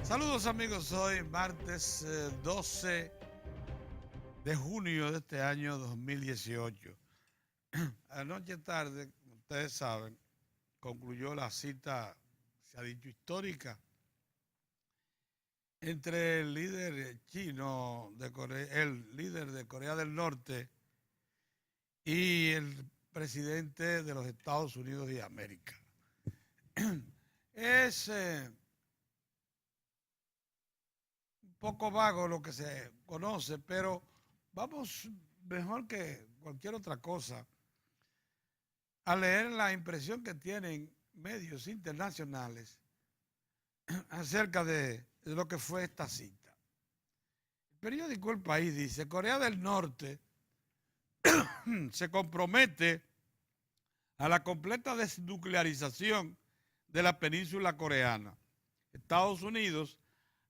Saludos amigos, hoy martes 12 de junio de este año 2018. Anoche tarde, como ustedes saben, concluyó la cita, se ha dicho histórica, entre el líder chino de Corea, el líder de Corea del Norte y el presidente de los Estados Unidos de América. Es un poco vago lo que se conoce, pero vamos mejor que cualquier otra cosa a leer la impresión que tienen medios internacionales acerca de lo que fue esta cita. El periódico El País dice, Corea del Norte se compromete a la completa desnuclearización de la península coreana. Estados Unidos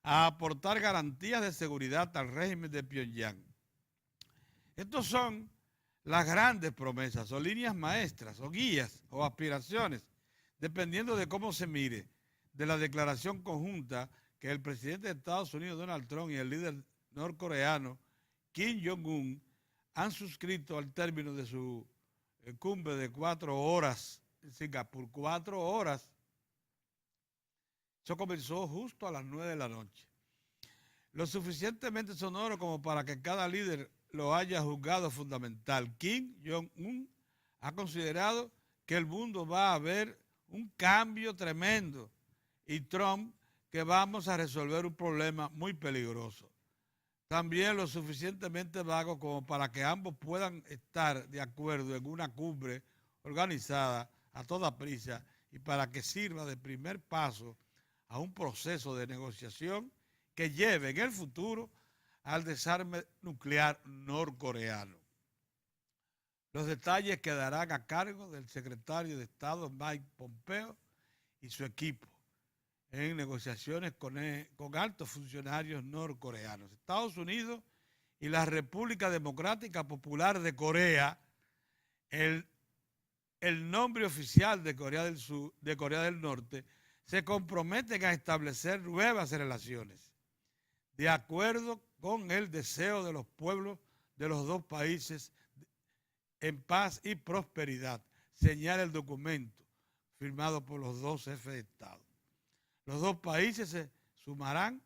a aportar garantías de seguridad al régimen de Pyongyang. Estos son las grandes promesas o líneas maestras o guías o aspiraciones, dependiendo de cómo se mire, de la declaración conjunta que el presidente de Estados Unidos, Donald Trump, y el líder norcoreano, Kim Jong-un, han suscrito al término de su cumbre de 4 horas en Singapur. 4 horas. Eso comenzó justo a las 9 de la noche. Lo suficientemente sonoro como para que cada líder lo haya juzgado fundamental. Kim Jong-un ha considerado que el mundo va a ver un cambio tremendo y Trump que vamos a resolver un problema muy peligroso. También lo suficientemente vago como para que ambos puedan estar de acuerdo en una cumbre organizada a toda prisa y para que sirva de primer paso a un proceso de negociación que lleve en el futuro al desarme nuclear norcoreano. Los detalles quedarán a cargo del secretario de Estado Mike Pompeo y su equipo en negociaciones con altos funcionarios norcoreanos. Estados Unidos y la República Democrática Popular de Corea, el nombre oficial de Corea del Sur, de Corea del Norte, se comprometen a establecer nuevas relaciones de acuerdo con el deseo de los pueblos de los dos países en paz y prosperidad, señala el documento firmado por los dos jefes de Estado. Los dos países se sumarán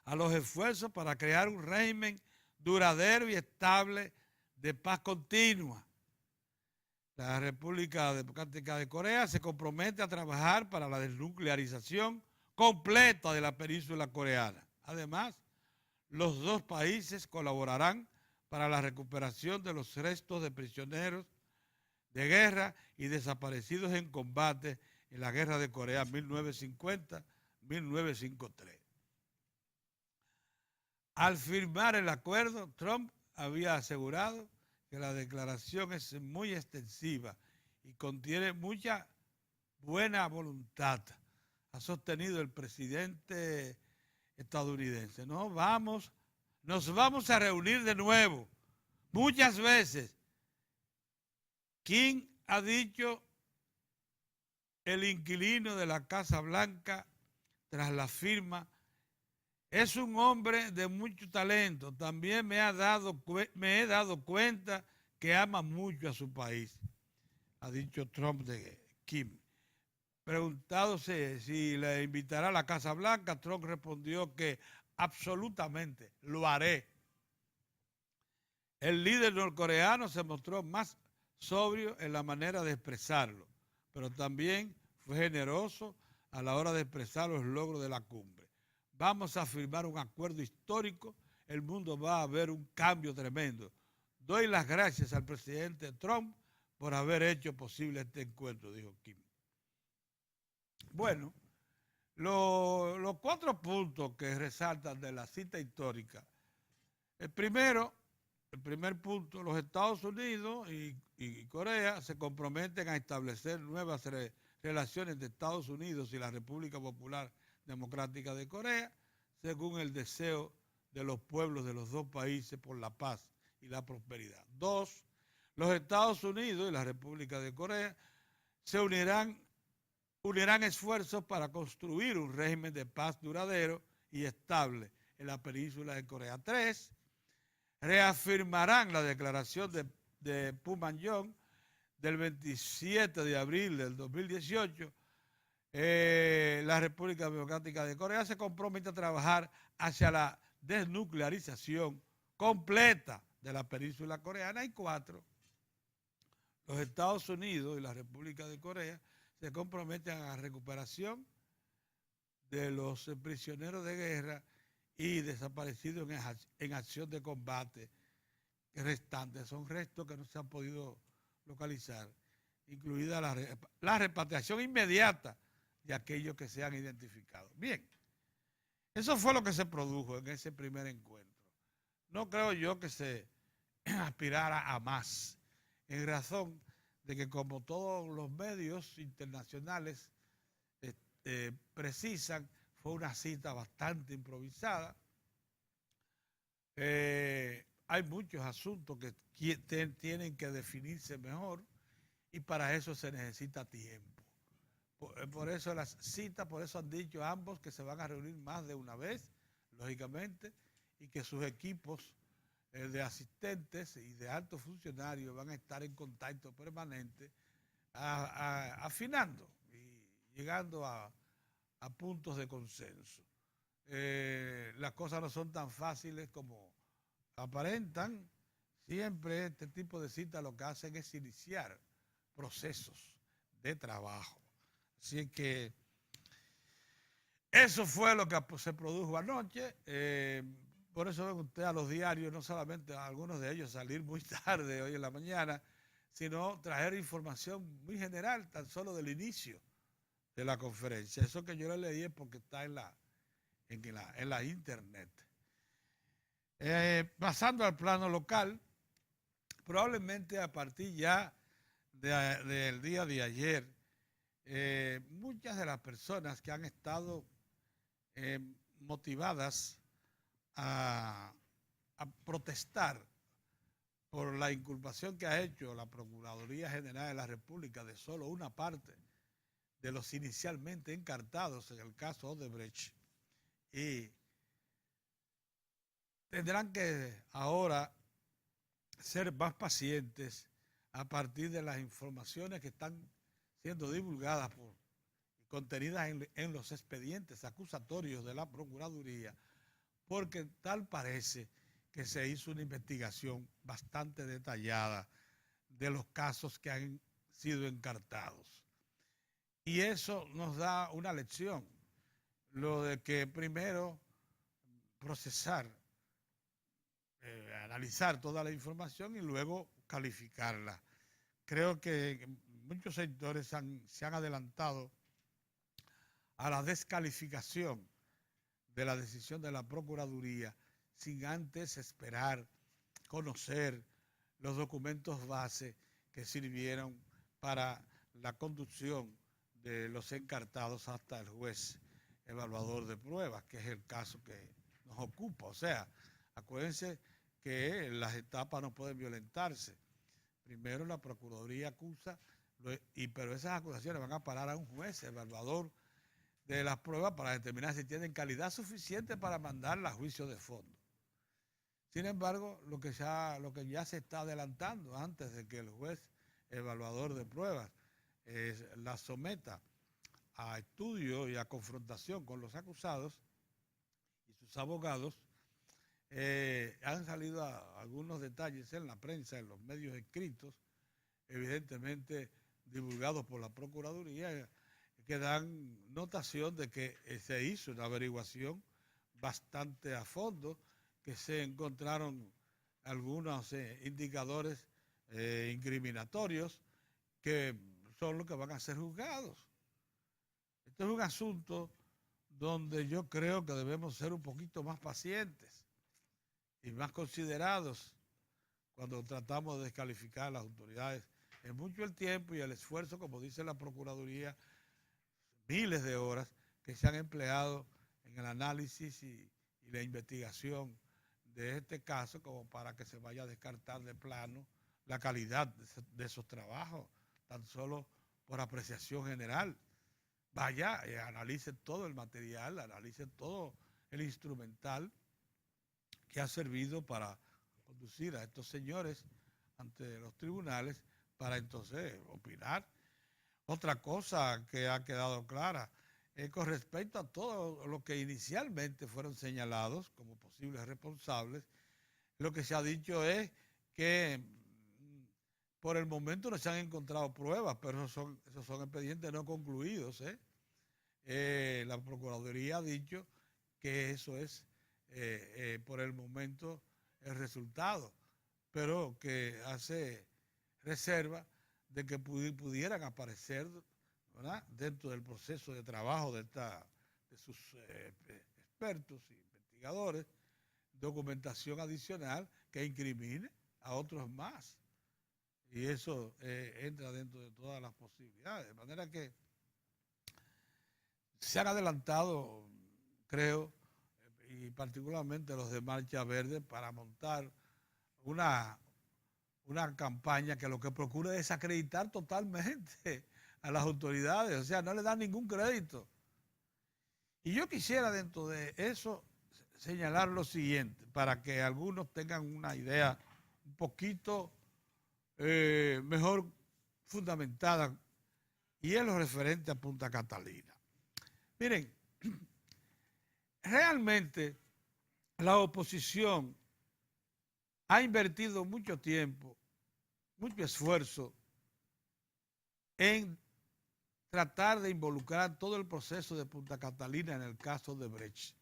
a los esfuerzos para crear un régimen duradero y estable de paz continua. La República Democrática de Corea se compromete a trabajar para la desnuclearización completa de la península coreana. Además, los dos países colaborarán para la recuperación de los restos de prisioneros de guerra y desaparecidos en combate en la Guerra de Corea 1950-1953. Al firmar el acuerdo, Trump había asegurado que la declaración es muy extensiva y contiene mucha buena voluntad. Ha sostenido el presidente estadounidense. Nos vamos a reunir de nuevo, muchas veces. Kim ha dicho el inquilino de la Casa Blanca tras la firma, es un hombre de mucho talento. También me he dado cuenta que ama mucho a su país, ha dicho Trump de Kim. Preguntado si le invitará a la Casa Blanca, Trump respondió que absolutamente lo haré. El líder norcoreano se mostró más sobrio en la manera de expresarlo, pero también fue generoso a la hora de expresar los logros de la cumbre. Vamos a firmar un acuerdo histórico, el mundo va a ver un cambio tremendo. Doy las gracias al presidente Trump por haber hecho posible este encuentro, dijo Kim. Bueno, los 4 puntos que resaltan de la cita histórica. El primer punto, los Estados Unidos y Corea se comprometen a establecer nuevas relaciones de Estados Unidos y la República Popular Democrática de Corea, según el deseo de los pueblos de los dos países por la paz y la prosperidad. 2. Los Estados Unidos y la República de Corea se unirán unirán esfuerzos para construir un régimen de paz duradero y estable en la península de Corea. 3. Reafirmarán la declaración de Pumanjong del 27 de abril del 2018. La República Democrática de Corea se compromete a trabajar hacia la desnuclearización completa de la península coreana. Y 4. Los Estados Unidos y la República de Corea se comprometen a la recuperación de los prisioneros de guerra y desaparecidos en acción de combate restantes. Son restos que no se han podido localizar, incluida la repatriación inmediata de aquellos que se han identificado. Bien, eso fue lo que se produjo en ese primer encuentro. No creo yo que se aspirara a más, en razón de que, como todos los medios internacionales precisan, fue una cita bastante improvisada. Hay muchos asuntos que tienen que definirse mejor y para eso se necesita tiempo. Por eso las citas, por eso han dicho ambos que se van a reunir más de una vez, lógicamente, y que sus equipos de asistentes y de altos funcionarios van a estar en contacto permanente, afinando y llegando a puntos de consenso. Las cosas no son tan fáciles como aparentan. Siempre este tipo de citas lo que hacen es iniciar procesos de trabajo. Así que eso fue lo que se produjo anoche. Por eso ven ustedes a los diarios, no solamente a algunos de ellos salir muy tarde hoy en la mañana, sino traer información muy general, tan solo del inicio de la conferencia. Eso que yo le leí es porque está en la internet. Pasando al plano local, probablemente a partir ya del día de ayer, muchas de las personas que han estado motivadas a protestar por la inculpación que ha hecho la Procuraduría General de la República de solo una parte de los inicialmente encartados en el caso Odebrecht, y tendrán que ahora ser más pacientes a partir de las informaciones que están siendo divulgadas y contenidas en los expedientes acusatorios de la Procuraduría, porque tal parece que se hizo una investigación bastante detallada de los casos que han sido encartados. Y eso nos da una lección, lo de que primero procesar, analizar toda la información y luego calificarla. Creo que muchos sectores se han adelantado a la descalificación de la decisión de la Procuraduría sin antes esperar conocer los documentos base que sirvieron para la conducción de los encartados hasta el juez evaluador de pruebas, que es el caso que nos ocupa. O sea, acuérdense que las etapas no pueden violentarse. Primero la Procuraduría acusa, pero esas acusaciones van a parar a un juez evaluador de las pruebas para determinar si tienen calidad suficiente para mandarla a juicio de fondo. Sin embargo, lo que ya se está adelantando antes de que el juez evaluador de pruebas la someta a estudio y a confrontación con los acusados y sus abogados, han salido algunos detalles en la prensa, en los medios escritos, evidentemente divulgados por la Procuraduría, que dan notación de que se hizo una averiguación bastante a fondo, que se encontraron algunos indicadores incriminatorios que son los que van a ser juzgados. Este es un asunto donde yo creo que debemos ser un poquito más pacientes y más considerados cuando tratamos de descalificar a las autoridades. Es mucho el tiempo y el esfuerzo, como dice la Procuraduría, miles de horas que se han empleado en el análisis y la investigación de este caso, como para que se vaya a descartar de plano la calidad de esos trabajos, tan solo por apreciación general. vaya, analice todo el material, analice todo el instrumental que ha servido para conducir a estos señores ante los tribunales para entonces opinar. Otra cosa que ha quedado clara con respecto a todo lo que inicialmente fueron señalados como posibles responsables, lo que se ha dicho es que por el momento no se han encontrado pruebas, pero esos son expedientes no concluidos. La Procuraduría ha dicho que eso es por el momento el resultado, pero que hace reserva de que pudieran aparecer, ¿verdad?, dentro del proceso de trabajo de sus expertos e investigadores, documentación adicional que incrimine a otros más. Y eso entra dentro de todas las posibilidades. De manera que se han adelantado, creo, y particularmente los de Marcha Verde, para montar una campaña que lo que procura es desacreditar totalmente a las autoridades, o sea, no le dan ningún crédito. Y yo quisiera dentro de eso señalar lo siguiente, para que algunos tengan una idea un poquito mejor fundamentada, y es lo referente a Punta Catalina. Miren, realmente la oposición ha invertido mucho tiempo, mucho esfuerzo en tratar de involucrar todo el proceso de Punta Catalina en el caso de Brecht.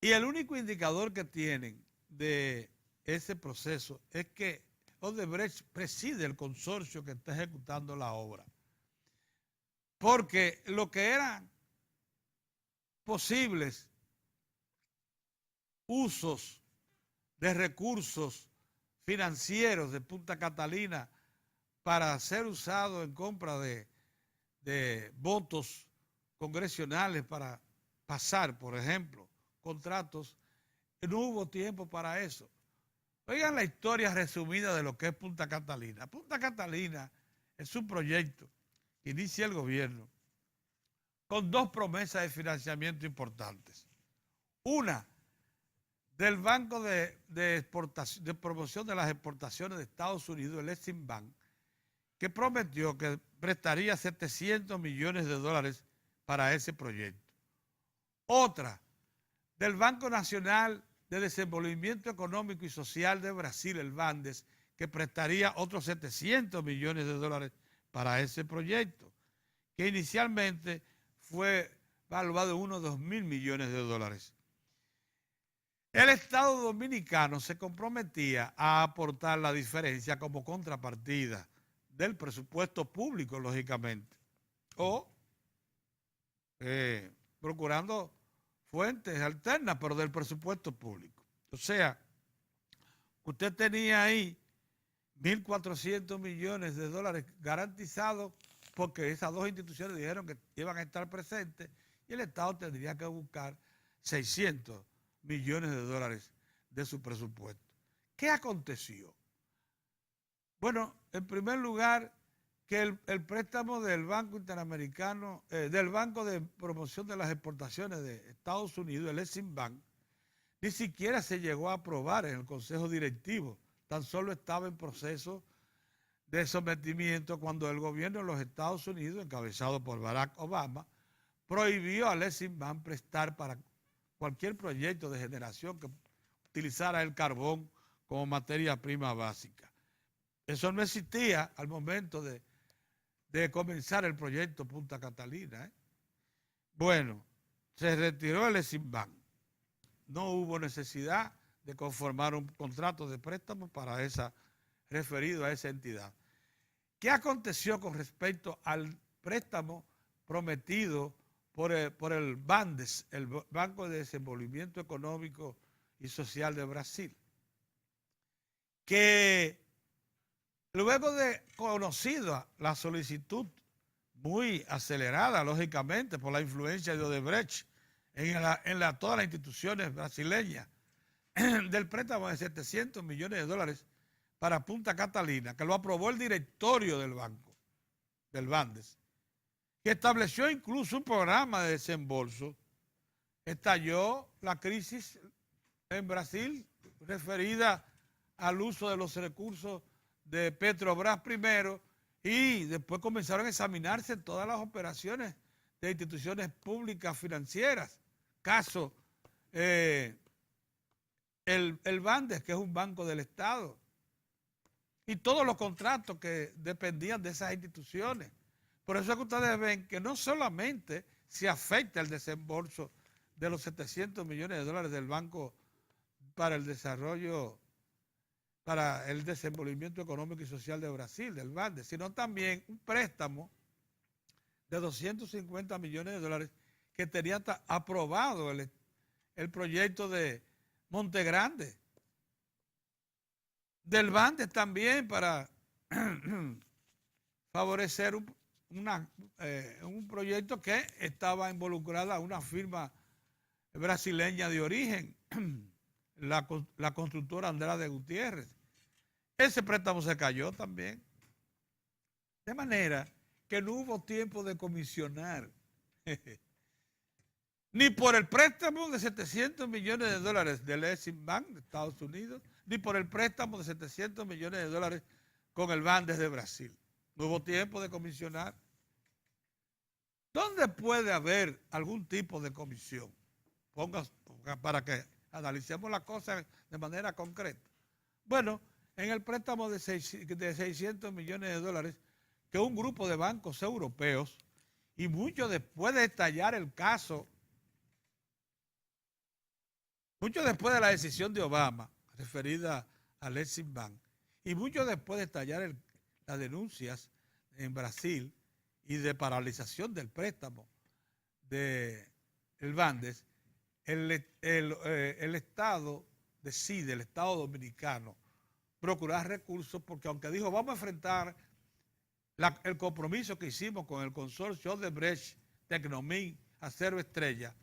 Y el único indicador que tienen de ese proceso es que Odebrecht preside el consorcio que está ejecutando la obra. Porque lo que eran posibles usos de recursos financieros de Punta Catalina para ser usado en compra de votos congresionales para pasar, por ejemplo, contratos, no hubo tiempo para eso. Oigan la historia resumida de lo que es Punta Catalina. Punta Catalina es un proyecto que inicia el gobierno con dos promesas de financiamiento importantes. Una, del Banco de Promoción de las Exportaciones de Estados Unidos, el Exim Bank, que prometió que prestaría 700 millones de dólares para ese proyecto. Otra, del Banco Nacional de Desenvolvimiento Económico y Social de Brasil, el BANDES, que prestaría otros 700 millones de dólares para ese proyecto, que inicialmente fue valuado en unos 2.000 millones de dólares. El Estado dominicano se comprometía a aportar la diferencia como contrapartida del presupuesto público, lógicamente, o procurando fuentes alternas, pero del presupuesto público. O sea, usted tenía ahí 1.400 millones de dólares garantizados porque esas dos instituciones dijeron que iban a estar presentes y el Estado tendría que buscar 600 millones de dólares de su presupuesto. ¿Qué aconteció? Bueno, en primer lugar, que el préstamo del Banco Interamericano, del Banco de Promoción de las Exportaciones de Estados Unidos, el Exim Bank, ni siquiera se llegó a aprobar en el Consejo Directivo, tan solo estaba en proceso de sometimiento cuando el gobierno de los Estados Unidos, encabezado por Barack Obama, prohibió al Exim Bank prestar para cualquier proyecto de generación que utilizara el carbón como materia prima básica. Eso no existía al momento de comenzar el proyecto Punta Catalina. Bueno, se retiró el Exim Bank. No hubo necesidad de conformar un contrato de préstamo para referido a esa entidad. ¿Qué aconteció con respecto al préstamo prometido por el BANDES, el Banco de Desenvolvimiento Económico y Social de Brasil? Que luego de conocida la solicitud muy acelerada, lógicamente, por la influencia de Odebrecht en todas las instituciones brasileñas, del préstamo de 700 millones de dólares para Punta Catalina, que lo aprobó el directorio del banco, del BANDES, que estableció incluso un programa de desembolso. Estalló la crisis en Brasil referida al uso de los recursos de Petrobras primero y después comenzaron a examinarse todas las operaciones de instituciones públicas financieras. Caso, el Bandes, que es un banco del Estado, y todos los contratos que dependían de esas instituciones. Por eso es que ustedes ven que no solamente se afecta el desembolso de los 700 millones de dólares del Banco para el Desarrollo, para el Desenvolvimiento Económico y Social de Brasil, del Bandes, sino también un préstamo de 250 millones de dólares que tenía aprobado el proyecto de Monte Grande, del Bandes también para favorecer un proyecto que estaba involucrada una firma brasileña de origen, la constructora Andrade Gutiérrez. Ese préstamo se cayó también. De manera que no hubo tiempo de comisionar ni por el préstamo de 700 millones de dólares del Exim Bank de Estados Unidos, ni por el préstamo de 700 millones de dólares con el Bandes de Brasil. No hubo tiempo de comisionar. ¿Dónde puede haber algún tipo de comisión? Para que analicemos las cosas de manera concreta. Bueno, en el préstamo de 600 millones de dólares que un grupo de bancos europeos, y mucho después de estallar el caso, mucho después de la decisión de Obama referida al Exim Bank, y mucho después de estallar las denuncias en Brasil y de paralización del préstamo del Bandes, el Estado decide, el Estado dominicano, procurar recursos porque aunque dijo vamos a enfrentar el compromiso que hicimos con el consorcio Odebrecht, Tecnomín, Acero Estrella,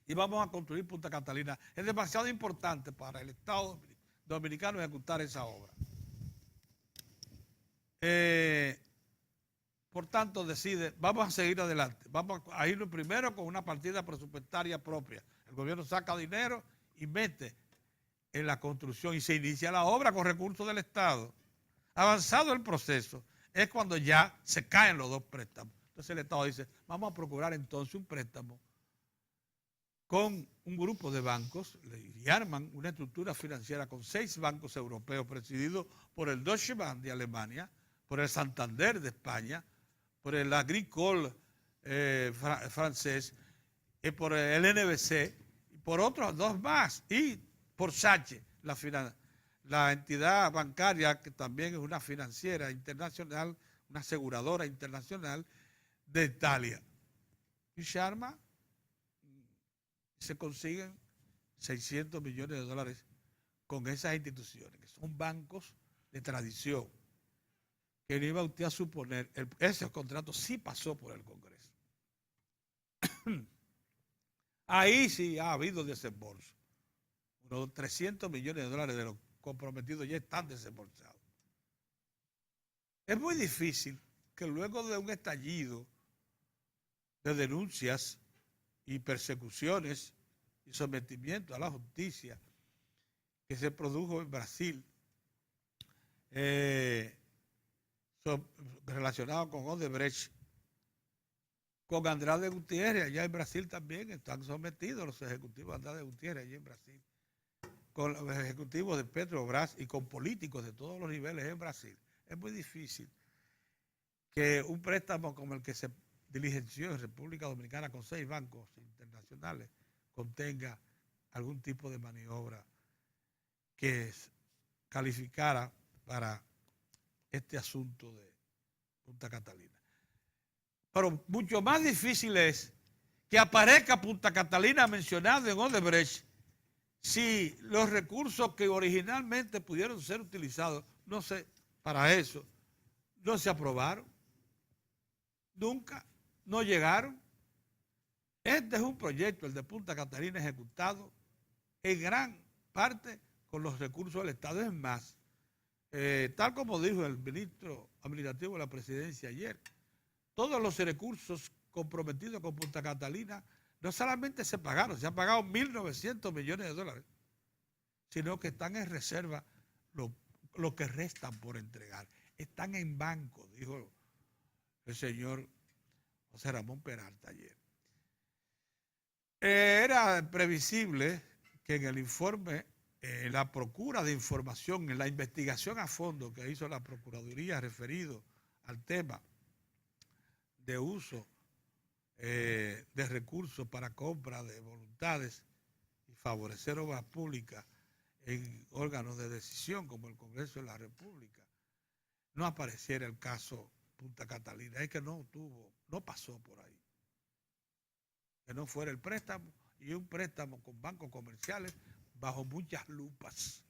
y vamos a construir Punta Catalina, es demasiado importante para el Estado dominicano ejecutar esa obra. Por tanto, decide, vamos a seguir adelante, vamos a irnos primero con una partida presupuestaria propia. El gobierno saca dinero y mete en la construcción y se inicia la obra con recursos del Estado. Avanzado el proceso, es cuando ya se caen los dos préstamos. Entonces el Estado dice, vamos a procurar entonces un préstamo con un grupo de bancos y arman una estructura financiera con 6 bancos europeos presididos por el Deutsche Bank de Alemania, por el Santander de España, por el Agricole francés, por el NBC, y por otros 2 más, y por SACE, la entidad bancaria que también es una financiera internacional, una aseguradora internacional de Italia. Y Sharma se consiguen 600 millones de dólares con esas instituciones, que son bancos de tradición, que no iba usted a suponer, ese contrato sí pasó por el Congreso. Ahí sí ha habido desembolso. Unos 300 millones de dólares de los comprometidos ya están desembolsados. Es muy difícil que luego de un estallido de denuncias y persecuciones y sometimiento a la justicia que se produjo en Brasil, relacionado con Odebrecht, con Andrade Gutiérrez, allá en Brasil también están sometidos los ejecutivos de Andrade Gutiérrez, allá en Brasil, con los ejecutivos de Petrobras y con políticos de todos los niveles en Brasil. Es muy difícil que un préstamo como el que se diligenció en República Dominicana con 6 bancos internacionales contenga algún tipo de maniobra que calificara para este asunto de Punta Catalina. Pero mucho más difícil es que aparezca Punta Catalina mencionado en Odebrecht si los recursos que originalmente pudieron ser utilizados, no sé, para eso, no se aprobaron, nunca, no llegaron. Este es un proyecto, el de Punta Catalina, ejecutado en gran parte con los recursos del Estado. Es más, tal como dijo el ministro administrativo de la presidencia ayer, todos los recursos comprometidos con Punta Catalina no solamente se pagaron, se han pagado 1.900 millones de dólares, sino que están en reserva lo que restan por entregar. Están en banco, dijo el señor José Ramón Peralta ayer. Era previsible que en el informe, la procura de información, en la investigación a fondo que hizo la Procuraduría referido al tema de uso de recursos para compra de voluntades y favorecer obras públicas en órganos de decisión como el Congreso de la República, no apareciera el caso Punta Catalina. Es que no pasó por ahí. Que no fuera el préstamo, y un préstamo con bancos comerciales bajo muchas lupas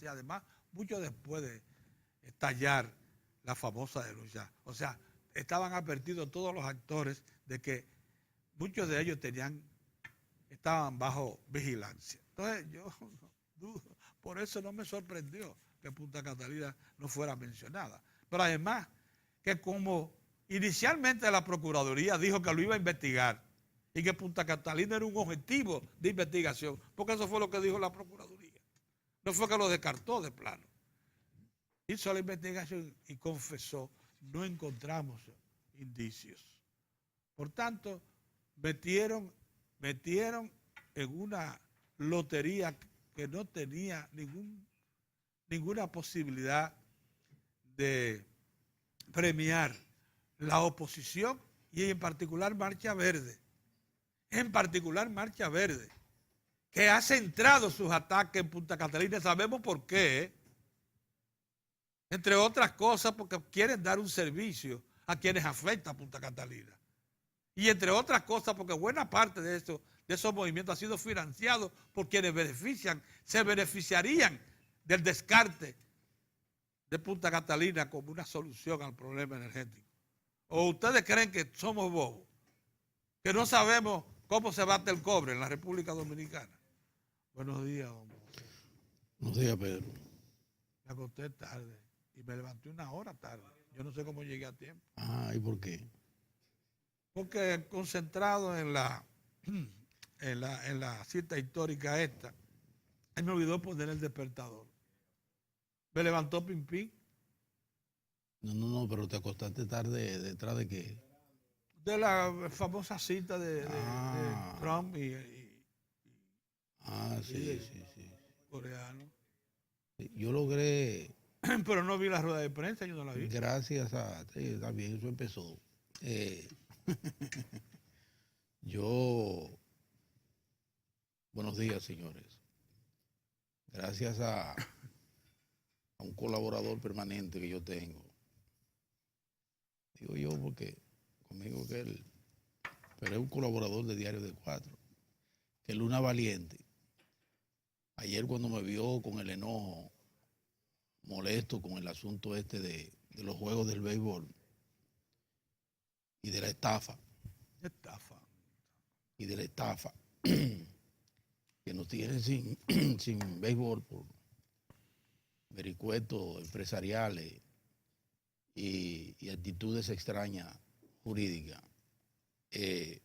y además mucho después de estallar la famosa denuncia. O sea, estaban advertidos todos los actores de que muchos de ellos estaban bajo vigilancia. Entonces yo dudo, por eso no me sorprendió que Punta Catalina no fuera mencionada. Pero además, que como inicialmente la Procuraduría dijo que lo iba a investigar y que Punta Catalina era un objetivo de investigación, porque eso fue lo que dijo la Procuraduría. No fue que lo descartó de plano. Hizo la investigación y confesó, no encontramos indicios. Por tanto, metieron en una lotería que no tenía ninguna posibilidad de premiar la oposición y en particular Marcha Verde. Que ha centrado sus ataques en Punta Catalina. Sabemos por qué, entre otras cosas porque quieren dar un servicio a quienes afecta a Punta Catalina. Y entre otras cosas porque buena parte de esos movimientos ha sido financiado por quienes se beneficiarían del descarte de Punta Catalina como una solución al problema energético. ¿O ustedes creen que somos bobos? Que no sabemos cómo se bate el cobre en la República Dominicana. Buenos días, hombre. Buenos días, Pedro. Me acosté tarde y me levanté 1 hora tarde. Yo no sé cómo llegué a tiempo. ¿Y por qué? Porque concentrado en la cita histórica esta, él me olvidó poner el despertador. Me levantó pim pim. No, pero te acostaste tarde, ¿detrás de qué? De la famosa cita de Trump y sí. coreano. Yo logré, Pero no vi la rueda de prensa, yo no la vi. gracias a... Sí, también eso empezó. Buenos días, señores. Gracias a un colaborador permanente que yo tengo. Digo yo porque conmigo que él, pero es un colaborador de Diario de Cuatro, que es Luna Valiente. Ayer cuando me vio con el enojo, molesto con el asunto de los juegos del béisbol y de la estafa. Que nos tienen sin béisbol por vericuetos empresariales y actitudes extrañas jurídicas. Él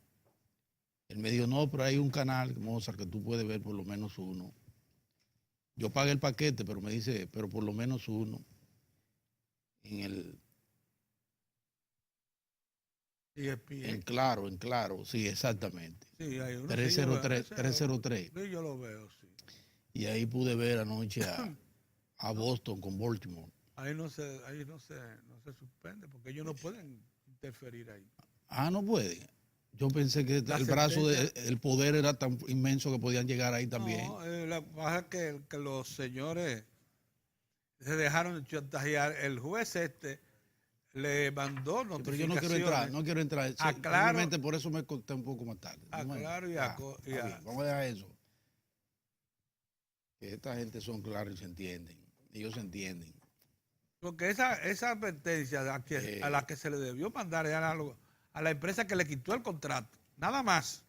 me dijo, no, pero hay un canal, Mozart, que tú puedes ver por lo menos uno. Yo pagué el paquete, pero me dice, pero por lo menos uno. En Claro, sí, exactamente. Sí, hay uno. 303. Sí, yo lo veo, sí. Y ahí pude ver anoche a Boston con Baltimore. Ahí no se suspende porque ellos no pueden interferir ahí. No pueden. Yo pensé que el brazo del poder era tan inmenso que podían llegar ahí también. No, la baja que los señores se dejaron chantajear. El juez le mandó notificaciones. Pero yo no quiero entrar. Simplemente por eso me conté un poco más tarde. Claro, vamos a dejar eso. Que esta gente son claros y se entienden. Ellos se entienden. Porque esa advertencia a la que se le debió mandar era a la empresa que le quitó el contrato. Nada más.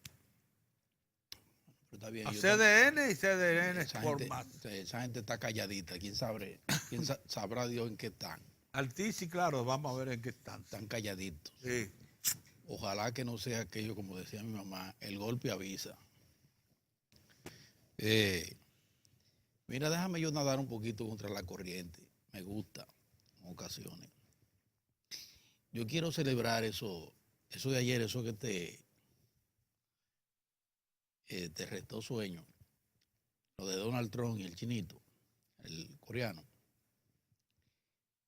Pero está bien, a CDN y CDN Sport más. Esa gente está calladita. ¿Quién sabrá Dios en qué están? Altiz, claro, vamos a ver en qué están. Están calladitos. Sí. Ojalá que no sea aquello, como decía mi mamá, el golpe avisa. Mira, déjame yo nadar un poquito contra la corriente. Me gusta en ocasiones. Yo quiero celebrar eso de ayer, eso que te restó sueño. Lo de Donald Trump y el chinito, el coreano.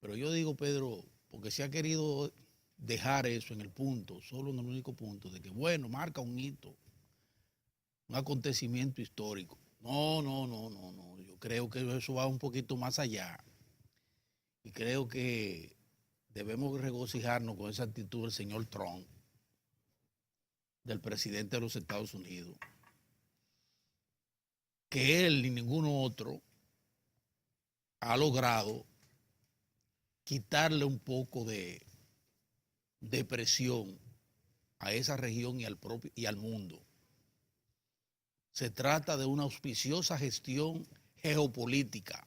Pero yo digo, Pedro, porque se ha querido dejar eso en el punto, solo en el único punto, de que, bueno, marca un hito, un acontecimiento histórico. No. Yo creo que eso va un poquito más allá. Y creo que debemos regocijarnos con esa actitud del señor Trump, del presidente de los Estados Unidos, que él ni ninguno otro ha logrado quitarle un poco de presión a esa región y al mundo. Se trata de una auspiciosa gestión geopolítica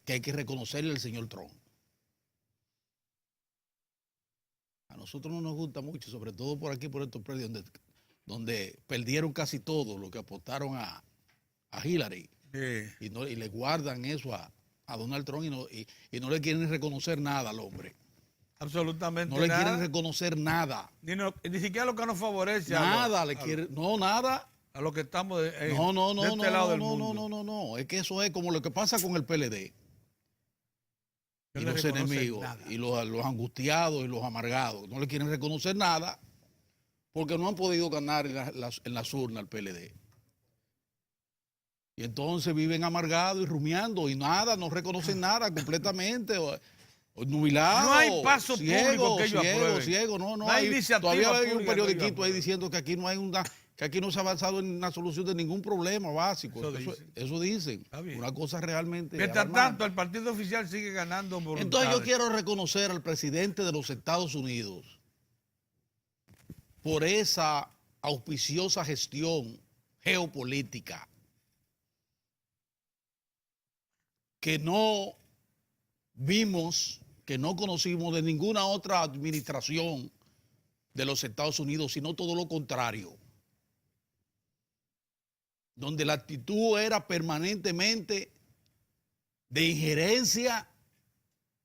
que hay que reconocerle al señor Trump. A nosotros no nos gusta mucho, sobre todo por aquí, por estos predios, donde perdieron casi todo lo que apostaron a Hillary. Sí. Y le guardan eso a Donald Trump y no le quieren reconocer nada al hombre. Absolutamente no le nada. quieren reconocer nada. Ni siquiera lo que nos favorece. Nada, nada. A lo que estamos de este lado del mundo. No. Es que eso es como lo que pasa con el PLD. No Y le los reconocen enemigos, nada. y los angustiados y los amargados. No le quieren reconocer nada porque no han podido ganar en las urnas el PLD. Y entonces viven amargados y rumiando y nada, no reconocen nada completamente. O nubilado, No hay paso público que ellos aprueben. ciego, no No hay iniciativa todavía hay un pública que periodiquito ellos ahí aprueben. diciendo que aquí no se ha avanzado en la solución de ningún problema básico. Eso dicen. Está bien. Una cosa realmente Mientras alarmante. tanto, el partido oficial sigue ganando voluntades. Entonces yo quiero reconocer al presidente de los Estados Unidos por esa auspiciosa gestión geopolítica que no vimos, que no conocimos de ninguna otra administración de los Estados Unidos, sino todo lo contrario, donde la actitud era permanentemente de injerencia,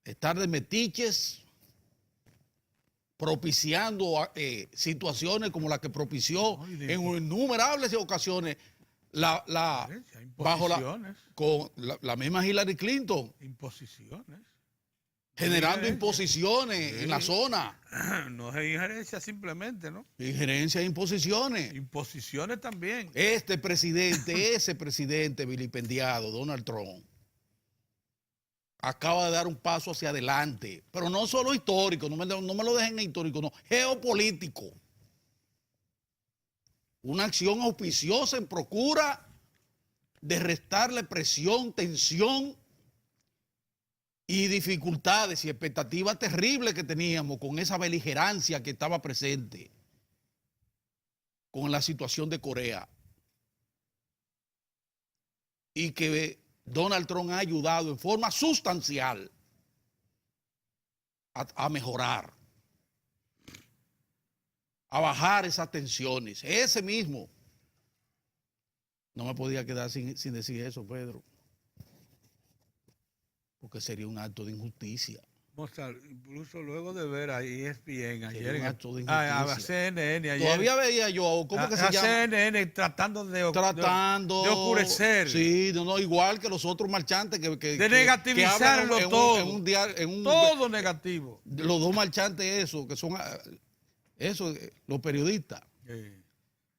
estar de metiches, propiciando situaciones como la que propició en innumerables ocasiones bajo la misma Hillary Clinton, Imposiciones. generando imposiciones en la zona. No es injerencia simplemente, ¿no? Injerencia e imposiciones. Imposiciones también. Ese presidente vilipendiado, Donald Trump, acaba de dar un paso hacia adelante, pero no solo histórico, no me lo dejen en histórico, no, geopolítico. Una acción auspiciosa en procura de restarle presión, tensión y dificultades y expectativas terribles que teníamos con esa beligerancia que estaba presente con la situación de Corea. Y que Donald Trump ha ayudado en forma sustancial a mejorar, a bajar esas tensiones. Ese mismo. No me podía quedar sin decir eso, Pedro, porque sería un acto de injusticia. Incluso luego de ver a ESPN ayer, un acto de a injusticia. CNN ayer. Todavía veía yo, ¿cómo que se llama? CNN tratando de oscurecer. Sí, igual que los otros marchantes de negativizarlo todo. Todo negativo. Los dos marchantes esos, que son los periodistas. Sí.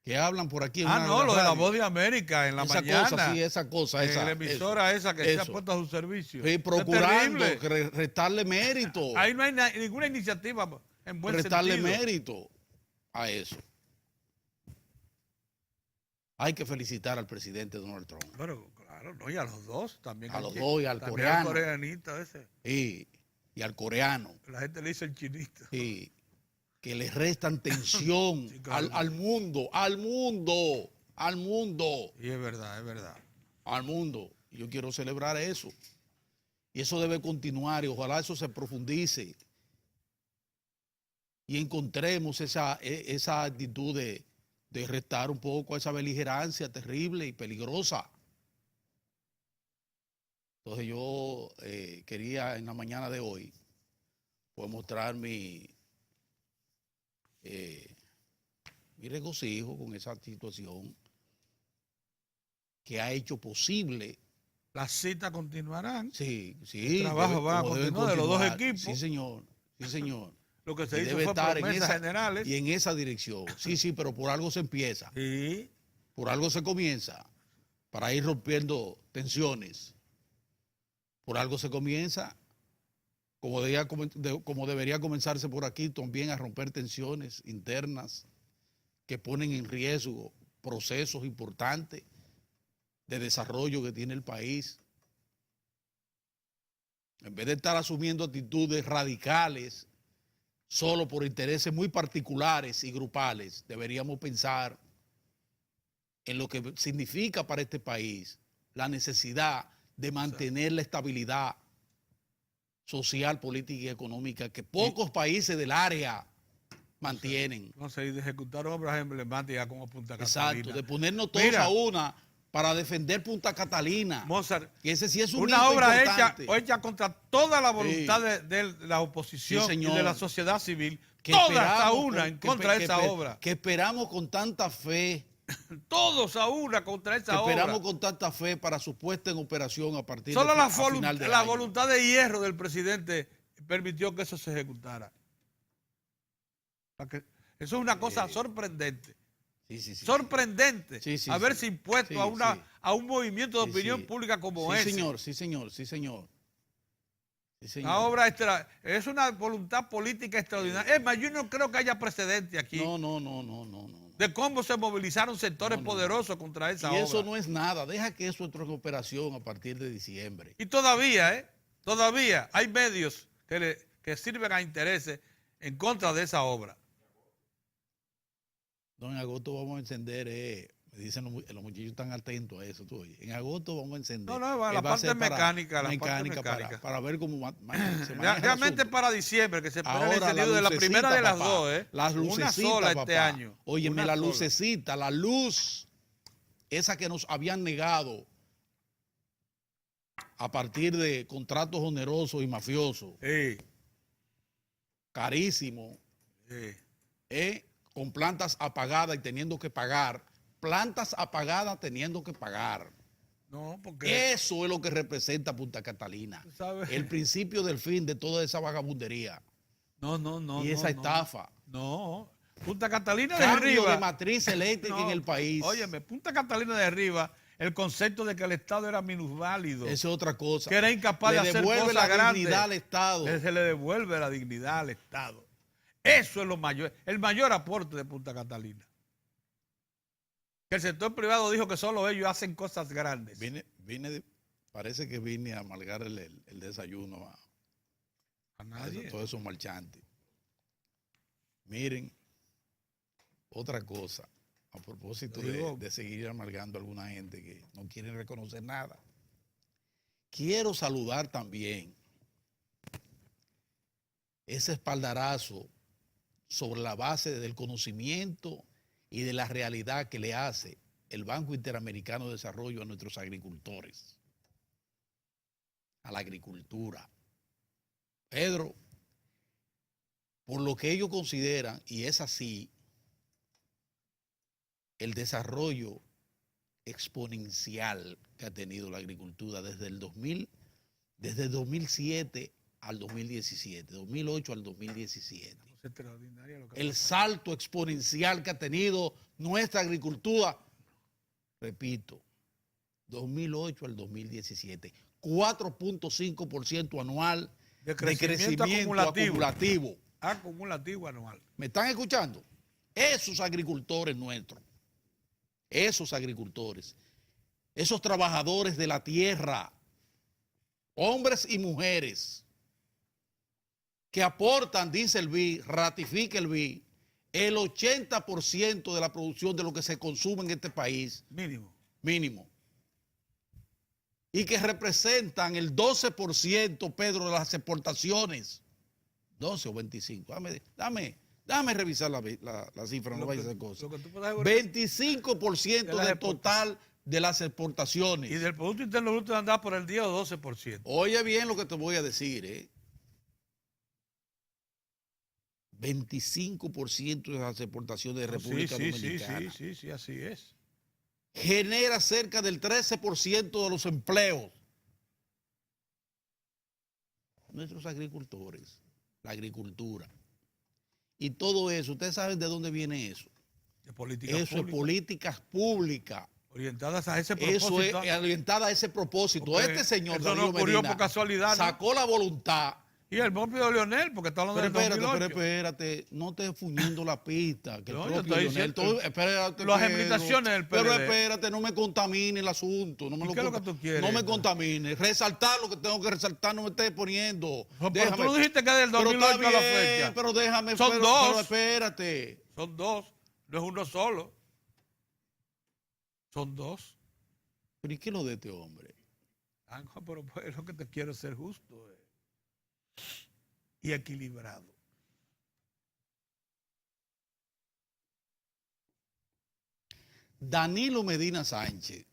Que hablan por aquí. Lo de la Voz de América en la mañana. Esa cosa. En la emisora esa que se ha puesto a su servicio. Sí, procurando restarle mérito. Ahí no hay ninguna iniciativa en buen restarle sentido. mérito a eso. Hay que felicitar al presidente Donald Trump. Pero claro, no, y a los dos también. A los dos y al coreano. Al coreanito ese. Y al coreano. La gente le dice el chinito. Sí. Que le restan tensión sí, claro. al mundo. Y es verdad. Al mundo. Yo quiero celebrar eso. Y eso debe continuar y ojalá eso se profundice y encontremos esa actitud de restar un poco esa beligerancia terrible y peligrosa. Entonces yo quería en la mañana de hoy pues mostrar mi regocijo con esa situación que ha hecho posible. Las citas continuarán. Sí, El trabajo va a continuar de los dos equipos. Sí, señor. Sí, señor. Lo que se Y hizo debe fue estar promesas generales. y en esa dirección. Sí, pero por algo se empieza. Sí. Por algo se comienza. Para ir rompiendo tensiones. Por algo se comienza. Como debería comenzarse por aquí también a romper tensiones internas que ponen en riesgo procesos importantes de desarrollo que tiene el país. En vez de estar asumiendo actitudes radicales solo por intereses muy particulares y grupales, deberíamos pensar en lo que significa para este país la necesidad de mantener la estabilidad social, política y económica que pocos países del área mantienen. No sé, y de ejecutar obras emblemáticas como Punta Catalina. Exacto, de ponernos todos a una para defender Punta Catalina. Mozart, que ese sí es un una obra hecha contra toda la voluntad de la oposición sí, y de la sociedad civil. Que todas a una en contra de esa obra. Que esperamos con tanta fe. Todos a una contra esa obra. Esperamos con tanta fe para su puesta en operación a partir Solo de final del la año. voluntad de hierro del presidente permitió que eso se ejecutara. Eso es una cosa sorprendente. Sí, sorprendente haberse impuesto a un movimiento de opinión pública como ese. Sí, señor. La obra es una voluntad política extraordinaria. Es más, yo no creo que haya precedente aquí. No. De cómo se movilizaron sectores poderosos contra esa obra. Y eso no es nada. Deja que eso entre en operación a partir de diciembre. Y todavía hay medios que sirven a intereses en contra de esa obra. No, en agosto vamos a encender, me dicen los muchachos están atentos a eso. Tú, en agosto vamos a encender. La parte mecánica. Para ver cómo se maneja realmente para diciembre, que se espera el encendido de la primera de las dos, Las lucecitas, una sola este año. Óyeme, la lucecita, la luz, esa que nos habían negado a partir de contratos onerosos y mafiosos. Carísimo. Con plantas apagadas y teniendo que pagar. Plantas apagadas teniendo que pagar. No, porque eso es lo que representa Punta Catalina. El principio del fin de toda esa vagabundería. No. Y esa estafa. No. Punta Catalina de Cambio arriba. de matriz eléctrica en el país. Óyeme, Punta Catalina de arriba, el concepto de que el Estado era minusválido. Esa es otra cosa. Que era incapaz de hacer cosas la grandes. Dignidad al Estado. Se le devuelve la dignidad al Estado. Eso es lo mayor, el mayor aporte de Punta Catalina. Que el sector privado dijo que solo ellos hacen cosas grandes. Parece que vine a amargar el desayuno a nadie. Todos esos marchantes. Miren, otra cosa, a propósito de seguir amargando a alguna gente que no quiere reconocer nada. Quiero saludar también ese espaldarazo sobre la base del conocimiento y de la realidad que le hace el Banco Interamericano de Desarrollo a nuestros agricultores, a la agricultura. Pedro, por lo que ellos consideran, y es así, el desarrollo exponencial que ha tenido la agricultura desde el 2007 al 2017, 2008 al 2017. El salto exponencial que ha tenido nuestra agricultura, repito, 2008 al 2017, 4.5% anual de crecimiento acumulativo. Acumulativo anual. ¿Me están escuchando? Esos agricultores nuestros, esos agricultores, esos trabajadores de la tierra, hombres y mujeres, que aportan, dice el BID, ratifica el BID, el 80% de la producción de lo que se consume en este país. Mínimo. y que representan el 12%, Pedro, de las exportaciones. 12 o 25. Dame revisar la cifra, no vaya a hacer cosas. 25% del total de las exportaciones. Y del Producto Interno Bruto anda por el 10 o 12%. Oye bien lo que te voy a decir, ¿eh? 25% de las exportaciones de República Dominicana. Sí, así es. Genera cerca del 13% de los empleos. Nuestros agricultores, la agricultura. Y todo eso, ¿ustedes saben de dónde viene eso? De políticas eso públicas. Es políticas públicas. Orientadas a ese propósito. Eso es orientada a ese propósito. Porque este señor eso no ocurrió Medina, por casualidad, ¿no? Sacó la voluntad. Y el propio Leonel, porque está hablando del 2008. Pero espérate, no estés fuñendo la pista. Que No, el yo propio estoy Leonel, diciendo, espérate, las limitaciones del PLD. Pero espérate, no me contamine el asunto. No me ¿Qué es lo que tú quieres? No me contamine. Resaltar lo que tengo que resaltar, no me estés poniendo. Pero tú dijiste que del 2008 a la fecha. Pero déjame. Son dos. Pero espérate. Son dos, no es uno solo. Son dos. ¿Pero y qué es lo de este hombre? Pero es lo que te quiero ser justo y equilibrado. Danilo Medina Sánchez.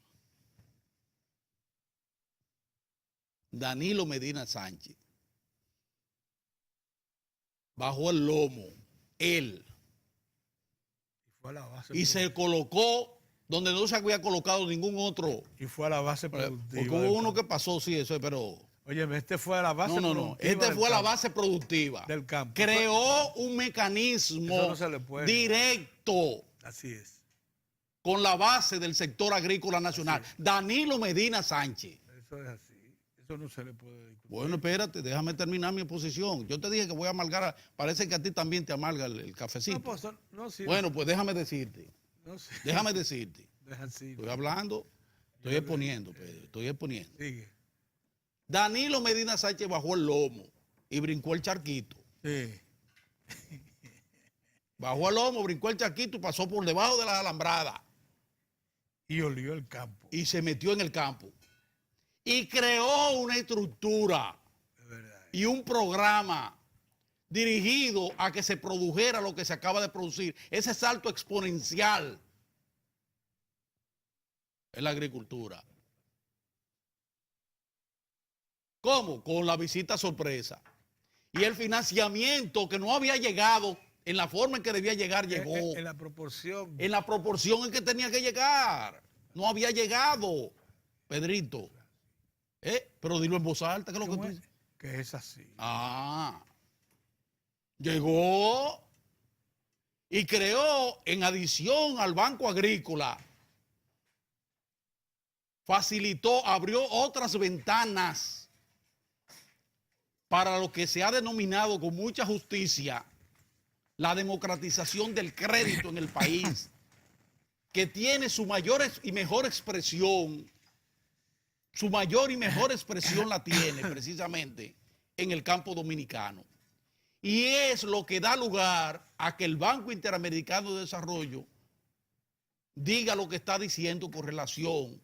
Bajó el lomo, él. Y se colocó donde no se había colocado ningún otro. Y fue a la base productiva. Porque hubo uno que pasó, sí, eso, pero... Oye, este fue a la base productiva. No, este fue a la base productiva. Del campo. Creó un mecanismo directo. Así es. Con la base del sector agrícola nacional. Danilo Medina Sánchez. Eso es así. Eso no se le puede discutir. Bueno, espérate, déjame terminar mi exposición. Yo te dije que voy a amargar, parece que a ti también te amarga el cafecito. Bueno, pues déjame decirte. Déjame decirte. Estoy hablando, estoy exponiendo, Pedro, estoy exponiendo. Sigue. Danilo Medina Sánchez bajó el lomo y brincó el charquito. Sí. Bajó el lomo, brincó el charquito y pasó por debajo de la alambrada. Y olió el campo. Y se metió en el campo. Y creó una estructura y un programa dirigido a que se produjera lo que se acaba de producir. Ese salto exponencial en la agricultura. ¿Cómo? Con la visita sorpresa. Y el financiamiento que no había llegado en la forma en que debía llegar, llegó. En la proporción. En la proporción en que tenía que llegar. No había llegado, Pedrito. Pero dilo en voz alta, ¿qué es lo que tú dices? Que es así. Llegó y creó, en adición al Banco Agrícola, facilitó, abrió otras ventanas para lo que se ha denominado con mucha justicia la democratización del crédito en el país, que tiene su mayor y mejor expresión, la tiene precisamente en el campo dominicano. Y es lo que da lugar a que el Banco Interamericano de Desarrollo diga lo que está diciendo con relación